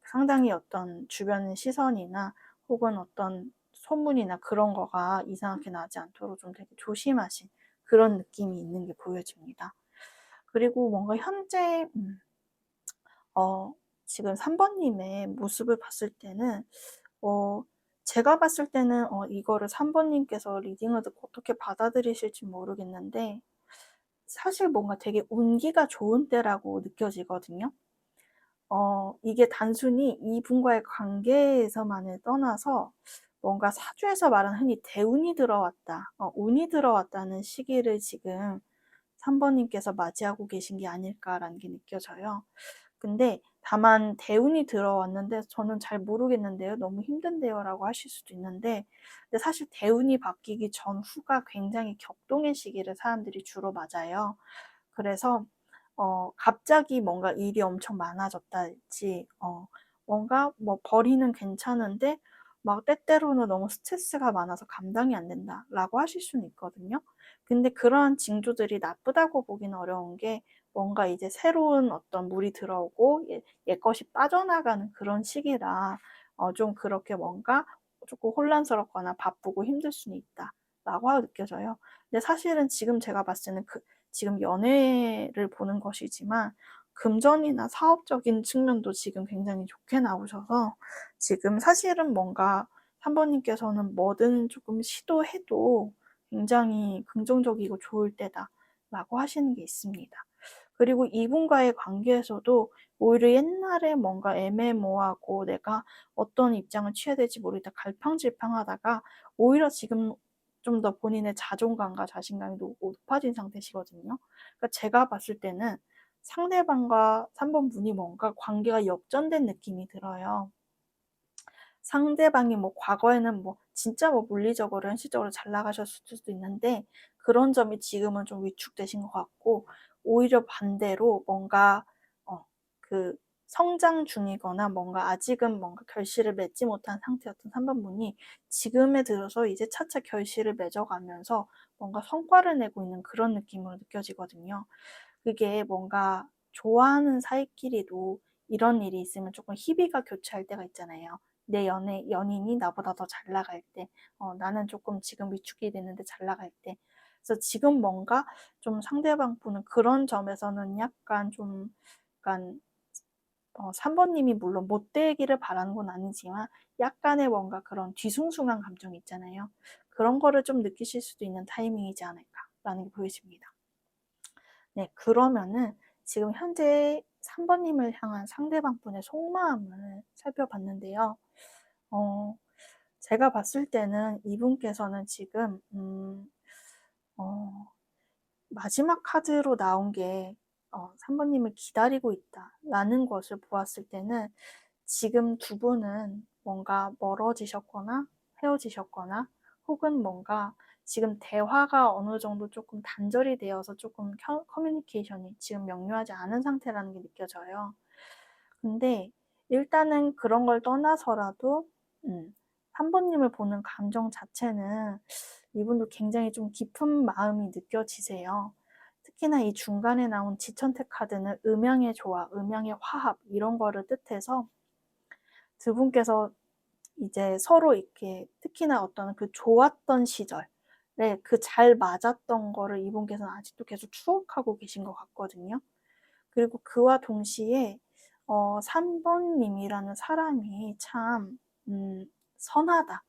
상당히 어떤 주변 시선이나 혹은 어떤 소문이나 그런 거가 이상하게 나지 않도록 좀 되게 조심하신 그런 느낌이 있는 게 보여집니다. 그리고 뭔가 현재 지금 3번님의 모습을 봤을 때는 제가 봤을 때는 이거를 3번님께서 리딩을 듣고 어떻게 받아들이실지 모르겠는데 사실 뭔가 되게 운기가 좋은 때라고 느껴지거든요. 이게 단순히 이분과의 관계에서만을 떠나서 뭔가 사주에서 말하는 흔히 대운이 들어왔다, 운이 들어왔다는 시기를 지금 3번님께서 맞이하고 계신 게 아닐까라는 게 느껴져요. 근데 다만 대운이 들어왔는데 저는 잘 모르겠는데요. 너무 힘든데요. 라고 하실 수도 있는데 근데 사실 대운이 바뀌기 전후가 굉장히 격동의 시기를 사람들이 주로 맞아요. 그래서 갑자기 뭔가 일이 엄청 많아졌다든지 뭔가 뭐 벌이는 괜찮은데 막 때때로는 너무 스트레스가 많아서 감당이 안 된다라고 하실 수는 있거든요. 근데 그러한 징조들이 나쁘다고 보기는 어려운 게 뭔가 이제 새로운 어떤 물이 들어오고 옛 것이 빠져나가는 그런 시기라 좀 그렇게 뭔가 조금 혼란스럽거나 바쁘고 힘들 수는 있다라고 느껴져요. 근데 사실은 지금 제가 봤을 때는 지금 연애를 보는 것이지만 금전이나 사업적인 측면도 지금 굉장히 좋게 나오셔서 지금 사실은 뭔가 3번님께서는 뭐든 조금 시도해도 굉장히 긍정적이고 좋을 때다라고 하시는 게 있습니다. 그리고 이분과의 관계에서도 오히려 옛날에 뭔가 애매모호하고 내가 어떤 입장을 취해야 될지 모르겠다 갈팡질팡하다가 오히려 지금 좀 더 본인의 자존감과 자신감이 높아진 상태시거든요. 그러니까 제가 봤을 때는 상대방과 3번 분이 뭔가 관계가 역전된 느낌이 들어요. 상대방이 뭐 과거에는 뭐 진짜 뭐 물리적으로 현실적으로 잘 나가셨을 수도 있는데 그런 점이 지금은 좀 위축되신 것 같고 오히려 반대로 뭔가 그 성장 중이거나 뭔가 아직은 뭔가 결실을 맺지 못한 상태였던 3번 분이 지금에 들어서 이제 차차 결실을 맺어가면서 뭔가 성과를 내고 있는 그런 느낌으로 느껴지거든요. 그게 뭔가 좋아하는 사이끼리도 이런 일이 있으면 조금 희비가 교차할 때가 있잖아요. 내 연인이 나보다 더 잘 나갈 때, 나는 조금 지금 위축이 됐는데 잘 나갈 때. 그래서 지금 뭔가 좀 상대방 분은 그런 점에서는 약간 좀, 약간, 3번님이 물론 못되기를 바라는 건 아니지만 약간의 뭔가 그런 뒤숭숭한 감정이 있잖아요. 그런 거를 좀 느끼실 수도 있는 타이밍이지 않을까라는 게 보여집니다. 네, 그러면은 지금 현재 3번님을 향한 상대방 분의 속마음을 살펴봤는데요. 어 제가 봤을 때는 이분께서는 지금 어 마지막 카드로 나온 게 3번님을 기다리고 있다라는 것을 보았을 때는 지금 두 분은 뭔가 멀어지셨거나 헤어지셨거나 혹은 뭔가 지금 대화가 어느 정도 조금 단절이 되어서 조금 커뮤니케이션이 지금 명료하지 않은 상태라는 게 느껴져요. 근데 일단은 그런 걸 떠나서라도 3번님을 보는 감정 자체는 이분도 굉장히 좀 깊은 마음이 느껴지세요. 특히나 이 중간에 나온 지천택 카드는 음양의 조화, 음양의 화합 이런 거를 뜻해서 두 분께서 이제 서로 이렇게 특히나 어떤 그 좋았던 시절에 그 잘 맞았던 거를 이분께서는 아직도 계속 추억하고 계신 것 같거든요. 그리고 그와 동시에 3번님이라는 사람이 참 선하다.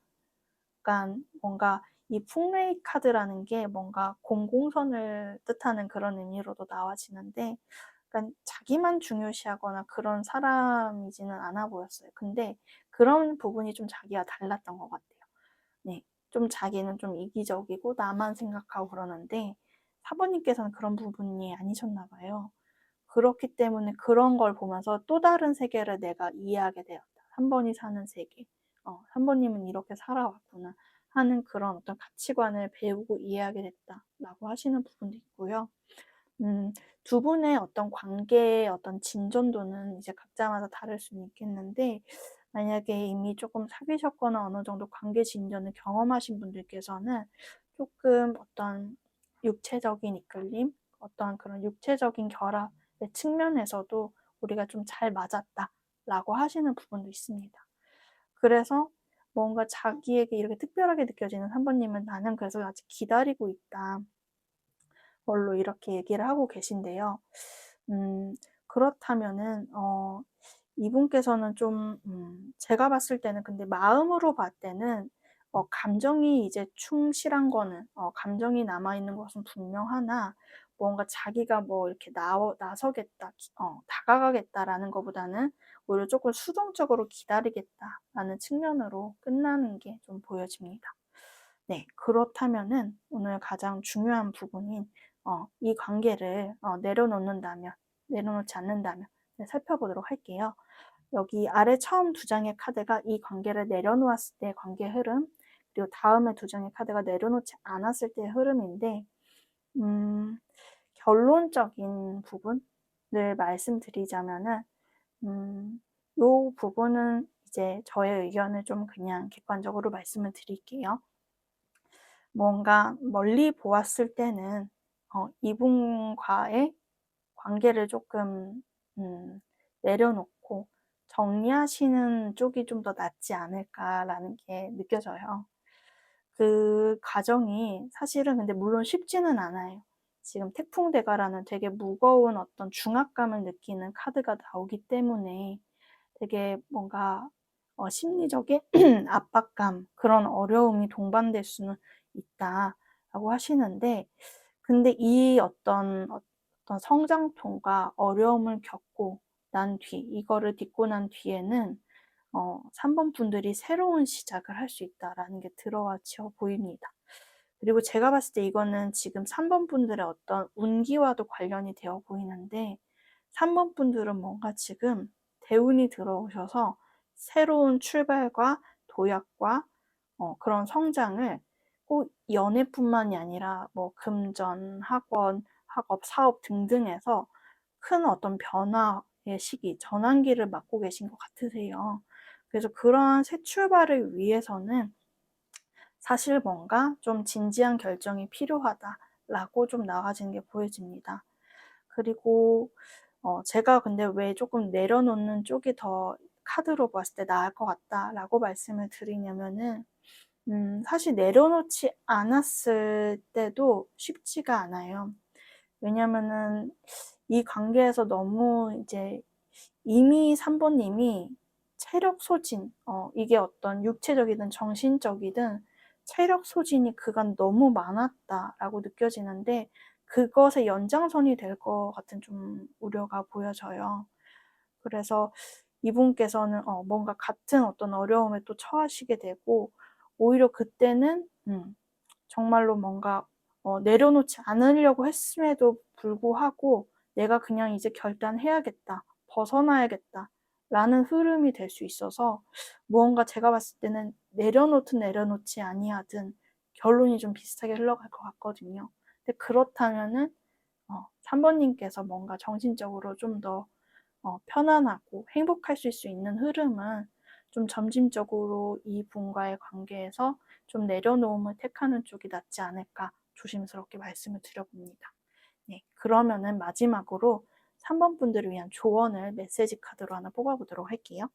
약간 뭔가 이 풍레이 카드라는 게 뭔가 공공선을 뜻하는 그런 의미로도 나와지는데 약간 자기만 중요시하거나 그런 사람이지는 않아 보였어요. 근데 그런 부분이 좀 자기와 달랐던 것 같아요. 네. 좀 자기는 좀 이기적이고 나만 생각하고 그러는데 사모님께서는 그런 부분이 아니셨나 봐요. 그렇기 때문에 그런 걸 보면서 또 다른 세계를 내가 이해하게 되었다. 3번이 사는 세계. 3번님은 이렇게 살아왔구나 하는 그런 어떤 가치관을 배우고 이해하게 됐다라고 하시는 부분도 있고요. 두 분의 어떤 관계의 어떤 진전도는 이제 각자마다 다를 수는 있겠는데 만약에 이미 조금 사귀셨거나 어느 정도 관계 진전을 경험하신 분들께서는 조금 어떤 육체적인 이끌림, 어떤 그런 육체적인 결합의 측면에서도 우리가 좀 잘 맞았다라고 하시는 부분도 있습니다. 그래서 뭔가 자기에게 이렇게 특별하게 느껴지는 3번님은 나는 그래서 아직 기다리고 있다. 걸로 이렇게 얘기를 하고 계신데요. 그렇다면은 이분께서는 좀 제가 봤을 때는 근데 마음으로 봤을 때는 감정이 이제 충실한 거는 감정이 남아있는 것은 분명하나 뭔가 자기가 뭐 이렇게 나서겠다, 다가가겠다라는 것보다는 오히려 조금 수동적으로 기다리겠다라는 측면으로 끝나는 게 좀 보여집니다. 네, 그렇다면은 오늘 가장 중요한 부분인 이 관계를 내려놓지 않는다면 네, 살펴보도록 할게요. 여기 아래 처음 두 장의 카드가 이 관계를 내려놓았을 때의 관계 흐름, 그리고 다음에 두 장의 카드가 내려놓지 않았을 때의 흐름인데 결론적인 부분을 말씀드리자면은 요 부분은 이제 저의 의견을 좀 그냥 객관적으로 말씀을 드릴게요. 뭔가 멀리 보았을 때는 이분과의 관계를 조금 내려놓고 정리하시는 쪽이 좀 더 낫지 않을까라는 게 느껴져요. 그 과정이 사실은 근데 물론 쉽지는 않아요. 지금 태풍대가라는 되게 무거운 어떤 중압감을 느끼는 카드가 나오기 때문에 되게 뭔가 심리적인 압박감, 그런 어려움이 동반될 수는 있다라고 하시는데, 근데 이 어떤 성장통과 어려움을 겪고 난 뒤, 이거를 딛고 난 뒤에는 3번 분들이 새로운 시작을 할 수 있다라는 게 들어와져 보입니다. 그리고 제가 봤을 때 이거는 지금 3번 분들의 어떤 운기와도 관련이 되어 보이는데 3번 분들은 뭔가 지금 대운이 들어오셔서 새로운 출발과 도약과 그런 성장을 꼭 연애뿐만이 아니라 뭐 금전, 학원, 학업, 사업 등등에서 큰 어떤 변화의 시기, 전환기를 맞고 계신 것 같으세요. 그래서 그러한 새 출발을 위해서는 사실 뭔가 좀 진지한 결정이 필요하다라고 좀 나와지는 게 보여집니다. 그리고 제가 근데 왜 조금 내려놓는 쪽이 더 카드로 봤을 때 나을 것 같다라고 말씀을 드리냐면은 사실 내려놓지 않았을 때도 쉽지가 않아요. 왜냐면은 이 관계에서 너무 이제 이미 3번님이 체력 소진, 이게 어떤 육체적이든 정신적이든 체력 소진이 그간 너무 많았다라고 느껴지는데 그것의 연장선이 될 것 같은 좀 우려가 보여져요. 그래서 이분께서는 뭔가 같은 어떤 어려움에 또 처하시게 되고, 오히려 그때는 정말로 뭔가 내려놓지 않으려고 했음에도 불구하고 내가 그냥 이제 결단해야겠다, 벗어나야겠다 라는 흐름이 될 수 있어서, 무언가 제가 봤을 때는 내려놓든 내려놓지 아니하든 결론이 좀 비슷하게 흘러갈 것 같거든요. 근데 그렇다면은 3번님께서 뭔가 정신적으로 좀 더 편안하고 행복할 수 있는 흐름은 좀 점진적으로 이 분과의 관계에서 좀 내려놓음을 택하는 쪽이 낫지 않을까 조심스럽게 말씀을 드려봅니다. 네, 그러면은 마지막으로 3번 분들을 위한 조언을 메시지 카드로 하나 뽑아보도록 할게요.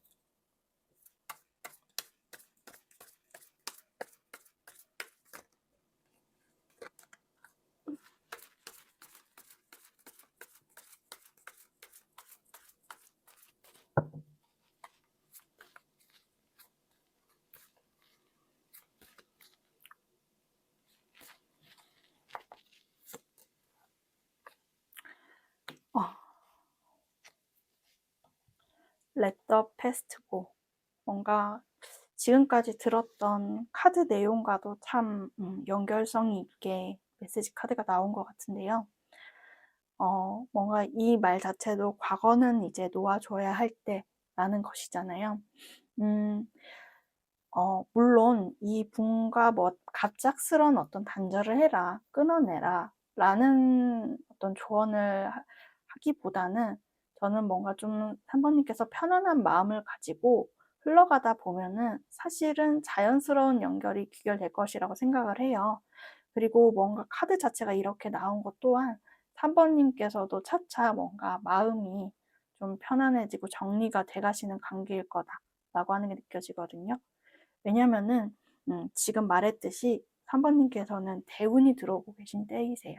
Let the past go. 뭔가 지금까지 들었던 카드 내용과도 참 연결성이 있게 메시지 카드가 나온 것 같은데요. 뭔가 이 말 자체도 과거는 이제 놓아줘야 할 때라는 것이잖아요. 물론 이 분과 뭐 갑작스런 어떤 단절을 해라, 끊어내라 라는 어떤 조언을 하기보다는 저는 뭔가 좀 3번님께서 편안한 마음을 가지고 흘러가다 보면은 사실은 자연스러운 연결이 귀결될 것이라고 생각을 해요. 그리고 뭔가 카드 자체가 이렇게 나온 것 또한 3번님께서도 차차 뭔가 마음이 좀 편안해지고 정리가 돼 가시는 관계일 거다라고 하는 게 느껴지거든요. 왜냐면은 지금 말했듯이 3번님께서는 대운이 들어오고 계신 때이세요.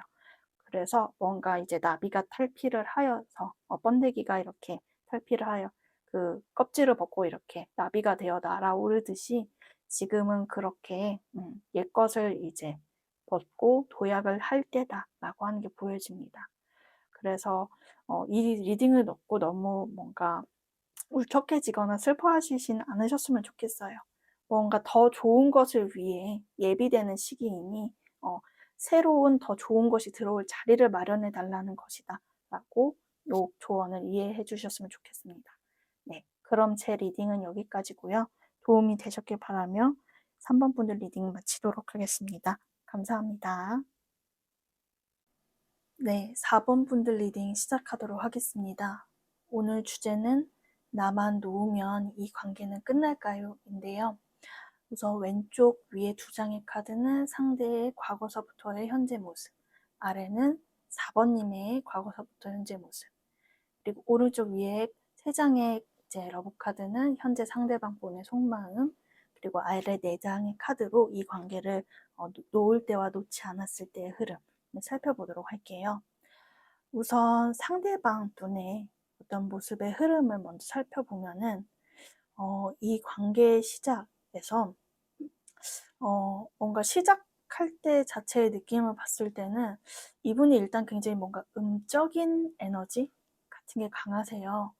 그래서 뭔가 이제 나비가 탈피를 하여서 번데기가 이렇게 탈피를 하여 그 껍질을 벗고 이렇게 나비가 되어 날아오르듯이 지금은 그렇게 옛것을 이제 벗고 도약을 할 때다라고 하는 게 보여집니다. 그래서 이 리딩을 넣고 너무 뭔가 울적해지거나 슬퍼하시진 않으셨으면 좋겠어요. 뭔가 더 좋은 것을 위해 예비되는 시기이니 새로운 더 좋은 것이 들어올 자리를 마련해 달라는 것이다 라고 요 조언을 이해해 주셨으면 좋겠습니다. 네, 그럼 제 리딩은 여기까지고요. 도움이 되셨길 바라며 3번 분들 리딩 마치도록 하겠습니다. 감사합니다. 네, 4번 분들 리딩 시작하도록 하겠습니다. 오늘 주제는 나만 놓으면 이 관계는 끝날까요? 인데요. 우선 왼쪽 위에 두 장의 카드는 상대의 과거서부터의 현재 모습, 아래는 4번님의 과거서부터 현재 모습, 그리고 오른쪽 위에 세 장의 이제 러브 카드는 현재 상대방 본의 속마음, 그리고 아래 네 장의 카드로 이 관계를 놓을 때와 놓지 않았을 때의 흐름 살펴보도록 할게요. 우선 상대방 눈에 어떤 모습의 흐름을 먼저 살펴보면은 이 관계의 시작에서 뭔가 시작할 때 자체의 느낌을 봤을 때는 이분이 일단 굉장히 뭔가 음적인 에너지 같은 게 강하세요.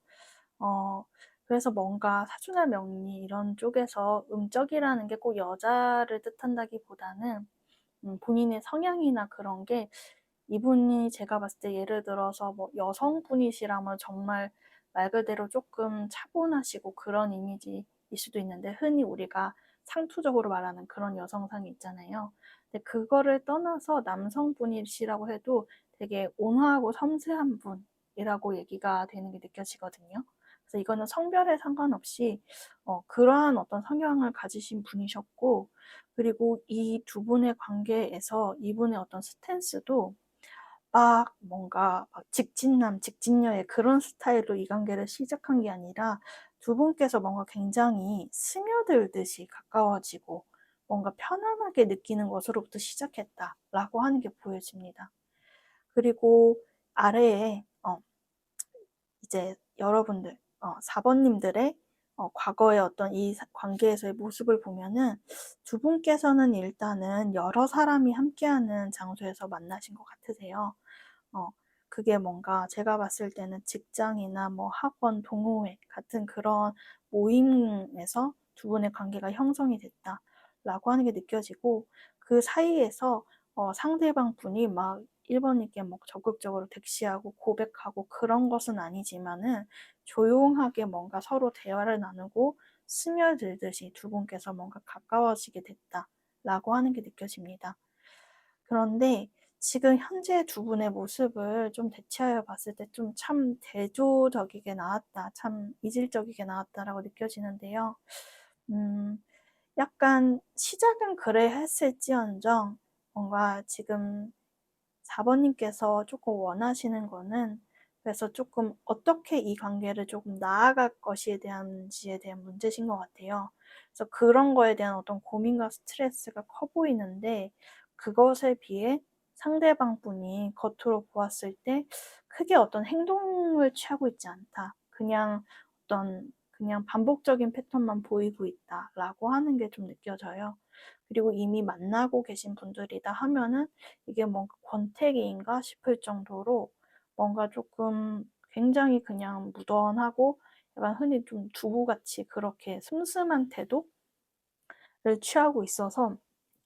그래서 뭔가 사주나 명리 이런 쪽에서 음적이라는 게 꼭 여자를 뜻한다기보다는 본인의 성향이나 그런 게 이분이 제가 봤을 때 예를 들어서 뭐 여성분이시라면 정말 말 그대로 조금 차분하시고 그런 이미지일 수도 있는데 흔히 우리가 상투적으로 말하는 그런 여성상이 있잖아요. 근데 그거를 떠나서 남성분이시라고 해도 되게 온화하고 섬세한 분이라고 얘기가 되는 게 느껴지거든요. 그래서 이거는 성별에 상관없이 그러한 어떤 성향을 가지신 분이셨고, 그리고 이 두 분의 관계에서 이분의 어떤 스탠스도 막 뭔가 막 직진남, 직진녀의 그런 스타일로 이 관계를 시작한 게 아니라 두 분께서 뭔가 굉장히 스며들듯이 가까워지고 뭔가 편안하게 느끼는 것으로부터 시작했다라고 하는 게 보여집니다. 그리고 아래에 이제 여러분들 4번님들의 과거의 어떤 이 관계에서의 모습을 보면은 두 분께서는 일단은 여러 사람이 함께하는 장소에서 만나신 것 같으세요. 어, 그게 뭔가 제가 봤을 때는 직장이나 뭐 학원, 동호회 같은 그런 모임에서 두 분의 관계가 형성이 됐다라고 하는 게 느껴지고, 그 사이에서 상대방 분이 막 1번님께 뭐 적극적으로 대시하고 고백하고 그런 것은 아니지만은 조용하게 뭔가 서로 대화를 나누고 스며들듯이 두 분께서 뭔가 가까워지게 됐다라고 하는 게 느껴집니다. 그런데 지금 현재 두 분의 모습을 좀 대체하여 봤을 때 좀 참 대조적이게 나왔다, 참 이질적이게 나왔다라고 느껴지는데요. 음, 약간 시작은 그래 했을지언정 뭔가 지금 4번님께서 조금 원하시는 거는, 그래서 조금 어떻게 이 관계를 조금 나아갈 것에 대한지에 대한 문제신 것 같아요. 그래서 그런 거에 대한 어떤 고민과 스트레스가 커 보이는데, 그것에 비해 상대방 분이 겉으로 보았을 때 크게 어떤 행동을 취하고 있지 않다. 그냥 반복적인 패턴만 보이고 있다라고 하는 게 좀 느껴져요. 그리고 이미 만나고 계신 분들이다 하면은 이게 뭔가 권태기인가 싶을 정도로 뭔가 조금 굉장히 그냥 무던하고 약간 흔히 좀 두부같이 그렇게 슴슴한 태도를 취하고 있어서,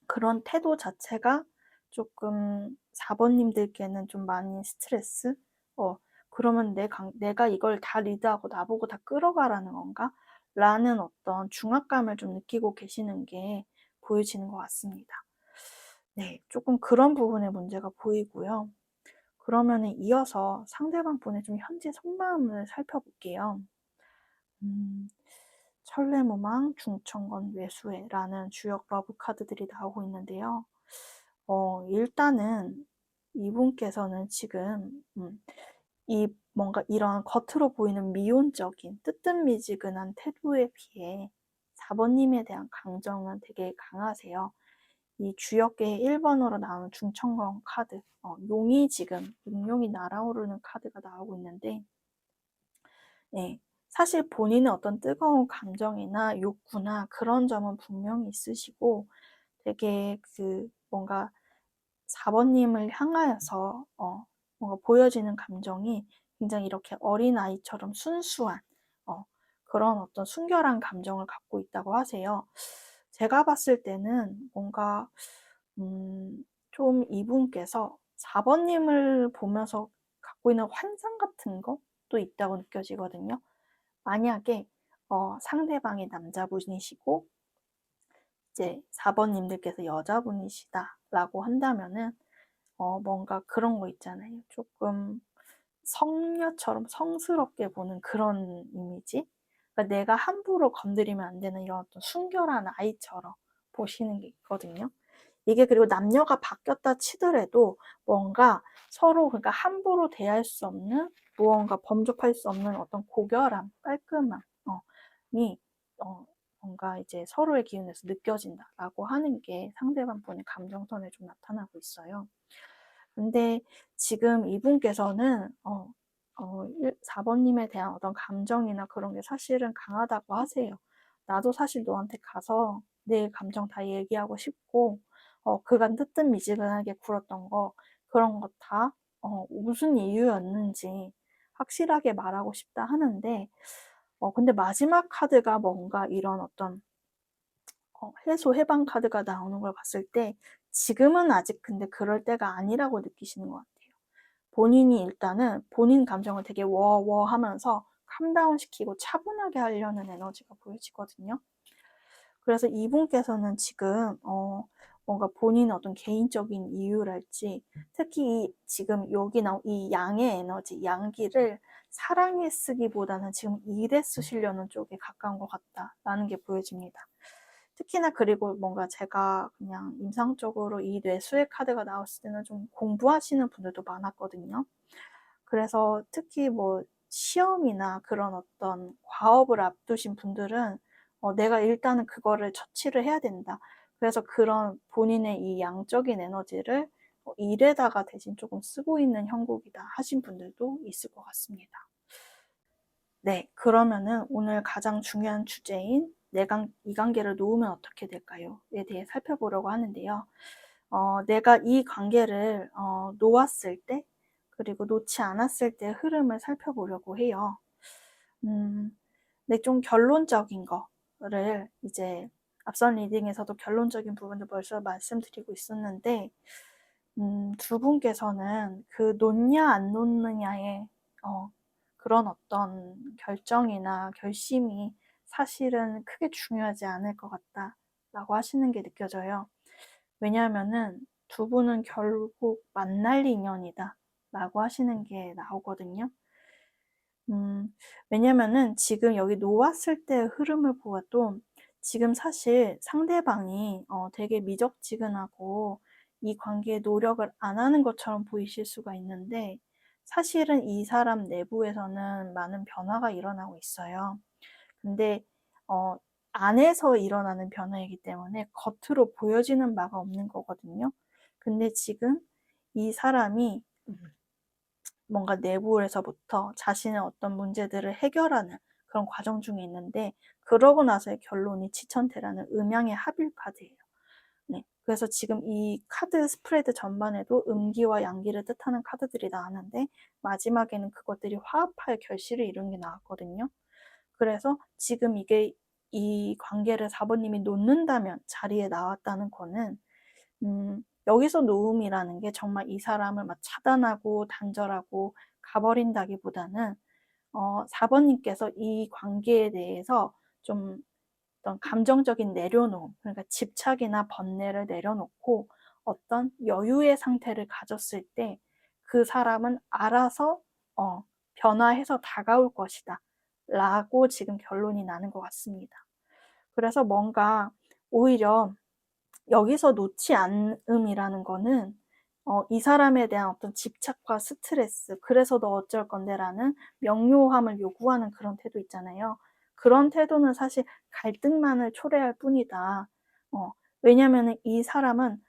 그런 태도 자체가 조금 4번님들께는 좀 많이 스트레스? 어, 그러면 내가 이걸 다 리드하고 나보고 다 끌어가라는 건가? 라는 어떤 중압감을 좀 느끼고 계시는 게 보여지는 것 같습니다. 네, 조금 그런 부분에 문제가 보이고요. 그러면은 이어서 상대방 분의 좀 현재 속마음을 살펴볼게요. 음, 철레무망, 중천건, 외수해라는 주역 러브 카드들이 나오고 있는데요. 일단은 이분께서는 지금 이 뭔가 이런 겉으로 보이는 미온적인 뜨뜻미지근한 태도에 비해 4번님에 대한 감정은 되게 강하세요. 이 주역계의 1번으로 나오는 중천건 카드, 용이 지금 용용이 날아오르는 카드가 나오고 있는데, 네, 사실 본인의 어떤 뜨거운 감정이나 욕구나 그런 점은 분명히 있으시고, 되게 뭔가 4번님을 향하여서 뭔가 보여지는 감정이 굉장히 이렇게 어린아이처럼 순수한 그런 어떤 순결한 감정을 갖고 있다고 하세요. 제가 봤을 때는 뭔가 좀 이분께서 4번님을 보면서 갖고 있는 환상 같은 것도 있다고 느껴지거든요. 만약에 상대방이 남자분이시고 이제 4번님들께서 여자분이시다라고 한다면은 뭔가 그런 거 있잖아요. 조금 성녀처럼 성스럽게 보는 그런 이미지? 그러니까 내가 함부로 건드리면 안 되는 이런 어떤 순결한 아이처럼 보시는 게 있거든요. 이게 그리고 남녀가 바뀌었다 치더라도 뭔가 서로 그러니까 함부로 대할 수 없는, 무언가 범접할 수 없는 어떤 고결함, 깔끔함, 이 뭔가 이제 서로의 기운에서 느껴진다라고 하는 게 상대방 분의 감정선에 좀 나타나고 있어요. 근데 지금 이분께서는 4번님에 대한 어떤 감정이나 그런 게 사실은 강하다고 하세요. 나도 사실 너한테 가서 내 감정 다 얘기하고 싶고, 그간 뜨뜻미지근하게 굴었던 거, 그런 거 다, 무슨 이유였는지 확실하게 말하고 싶다 하는데, 근데 마지막 카드가 뭔가 이런 어떤 해소 해방 카드가 나오는 걸 봤을 때 지금은 아직 근데 그럴 때가 아니라고 느끼시는 것 같아요. 본인이 일단은 본인 감정을 되게 워워하면서 캄다운 시키고 차분하게 하려는 에너지가 보여지거든요. 그래서 이분께서는 지금 뭔가 본인의 어떤 개인적인 이유랄지, 특히 지금 여기 나온 이 양의 에너지, 양기를 사랑에 쓰기보다는 지금 일에 쓰시려는 쪽에 가까운 것 같다라는 게 보여집니다. 특히나 그리고 뭔가 제가 그냥 임상적으로 이 뇌수의 카드가 나왔을 때는 좀 공부하시는 분들도 많았거든요. 그래서 특히 뭐 시험이나 그런 어떤 과업을 앞두신 분들은 내가 일단은 그거를 처치를 해야 된다. 그래서 그런 본인의 이 양적인 에너지를 일에다가 대신 조금 쓰고 있는 형국이다 하신 분들도 있을 것 같습니다. 네, 그러면은 오늘 가장 중요한 주제인 이관계를 놓으면 어떻게 될까요?에 대해 살펴보려고 하는데요. 내가 이 관계를 놓았을 때, 그리고 놓지 않았을 때의 흐름을 살펴보려고 해요. 네, 좀 결론적인 거를 이제 앞선 리딩에서도 결론적인 부분도 벌써 말씀드리고 있었는데, 두 분께서는 그 놓냐 안 놓느냐의 그런 어떤 결정이나 결심이 사실은 크게 중요하지 않을 것 같다라고 하시는 게 느껴져요. 왜냐하면은 두 분은 결국 만날 인연이다 라고 하시는 게 나오거든요. 왜냐면은 지금 여기 놓았을 때의 흐름을 보아도 지금 사실 상대방이 되게 미적지근하고 이 관계에 노력을 안 하는 것처럼 보이실 수가 있는데 사실은 이 사람 내부에서는 많은 변화가 일어나고 있어요. 근데 어 안에서 일어나는 변화이기 때문에 겉으로 보여지는 바가 없는 거거든요. 근데 지금 이 사람이 뭔가 내부에서부터 자신의 어떤 문제들을 해결하는 그런 과정 중에 있는데 그러고 나서의 결론이 지천태라는 음양의 합일 카드예요. 네. 그래서 지금 이 카드 스프레드 전반에도 음기와 양기를 뜻하는 카드들이 나왔는데 마지막에는 그것들이 화합할 결실을 이룬 게 나왔거든요. 그래서 지금 이게 이 관계를 4번님이 놓는다면 자리에 나왔다는 거는 여기서 놓음이라는 게 정말 이 사람을 막 차단하고 단절하고 가버린다기보다는 4번님께서 이 관계에 대해서 좀 어떤 감정적인 내려놓음, 그러니까 집착이나 번뇌를 내려놓고 어떤 여유의 상태를 가졌을 때 그 사람은 알아서 변화해서 다가올 것이다 라고 지금 결론이 나는 것 같습니다. 그래서 뭔가 오히려 여기서 놓지 않음이라는 거는 이 사람에 대한 어떤 집착과 스트레스, 그래서 너 어쩔 건데라는 명료함을 요구하는 그런 태도 있잖아요. 그런 태도는 사실 갈등만을 초래할 뿐이다. 왜냐면은 이 사람은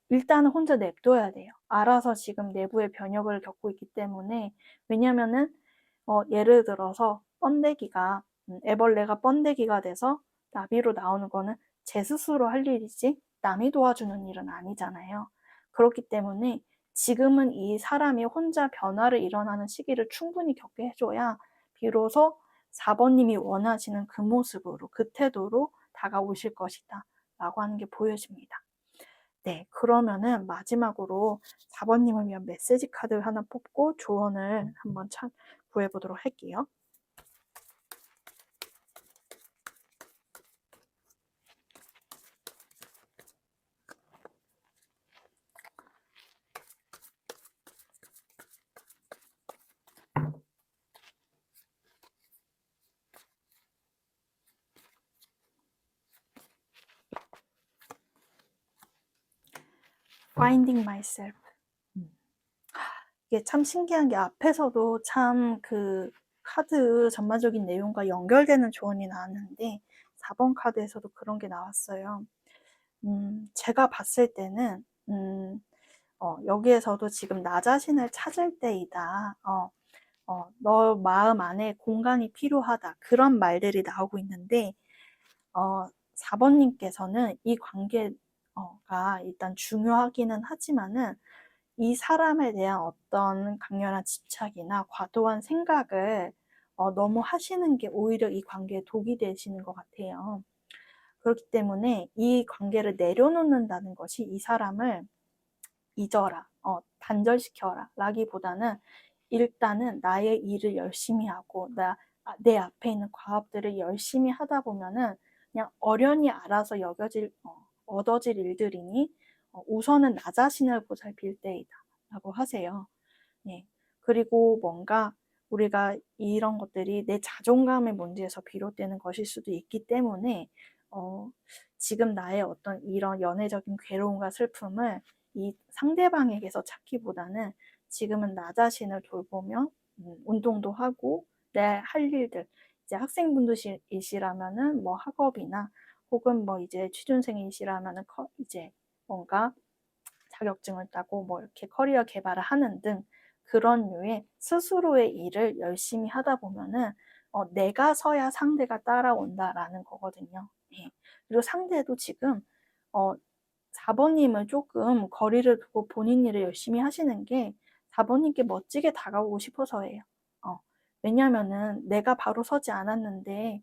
일단은 혼자 냅둬야 돼요. 알아서 지금 내부의 변혁을 겪고 있기 때문에. 왜냐면은 예를 들어서 번데기가 애벌레가 번데기가 돼서 나비로 나오는 거는 제 스스로 할 일이지 남이 도와주는 일은 아니잖아요. 그렇기 때문에 지금은 이 사람이 혼자 변화를 일어나는 시기를 충분히 겪게 해줘야 비로소 4번님이 원하시는 그 모습으로, 그 태도로 다가오실 것이다 라고 하는 게 보여집니다. 네, 그러면은 마지막으로 4번님을 위한 메시지 카드를 하나 뽑고 조언을 한번 구해보도록 할게요. Finding myself. 이게 참 신기한 게 앞에서도 참 그 카드 전반적인 내용과 연결되는 조언이 나왔는데 4번 카드에서도 그런 게 나왔어요. 제가 봤을 때는 여기에서도 지금 나 자신을 찾을 때이다. 너 마음 안에 공간이 필요하다. 그런 말들이 나오고 있는데 4번님께서는 이 관계가 일단 중요하기는 하지만은 이 사람에 대한 어떤 강렬한 집착이나 과도한 생각을 너무 하시는 게 오히려 이 관계에 독이 되시는 것 같아요. 그렇기 때문에 이 관계를 내려놓는다는 것이 이 사람을 잊어라, 단절시켜라 라기보다는 일단은 나의 일을 열심히 하고 내 앞에 있는 과업들을 열심히 하다 보면은 그냥 어련히 알아서 얻어질 일들이니 우선은 나 자신을 보살필 때이다 라고 하세요. 네. 그리고 뭔가 우리가 이런 것들이 내 자존감의 문제에서 비롯되는 것일 수도 있기 때문에 지금 나의 어떤 이런 연애적인 괴로움과 슬픔을 이 상대방에게서 찾기보다는 지금은 나 자신을 돌보며 운동도 하고 내 할 일들, 이제 학생분들이시라면은 뭐 학업이나 혹은 뭐 이제 취준생이시라면은 이제 뭔가 자격증을 따고 뭐 이렇게 커리어 개발을 하는 등 그런 류의 스스로의 일을 열심히 하다 보면은 내가 서야 상대가 따라온다라는 거거든요. 예. 그리고 상대도 지금 4 번님을 조금 거리를 두고 본인 일을 열심히 하시는 게 4 번님께 멋지게 다가오고 싶어서예요. 어 왜냐면은 내가 바로 서지 않았는데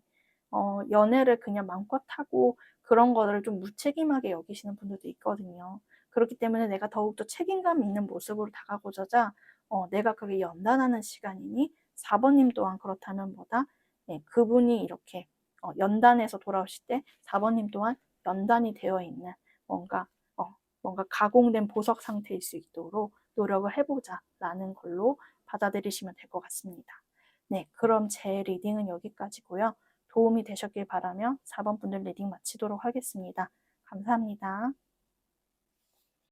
연애를 그냥 마음껏 하고 그런 거를 좀 무책임하게 여기시는 분들도 있거든요. 그렇기 때문에 내가 더욱더 책임감 있는 모습으로 다가고자 내가 그게 연단하는 시간이니 4 번님 또한 그렇다면 뭐다? 네, 그분이 이렇게 연단해서 돌아오실 때 4 번님 또한 연단이 되어 있는 뭔가 뭔가 가공된 보석 상태일 수 있도록 노력을 해 보자라는 걸로 받아들이시면 될 것 같습니다. 네, 그럼 제 리딩은 여기까지고요. 도움이 되셨길 바라며 4번 분들 리딩 마치도록 하겠습니다. 감사합니다.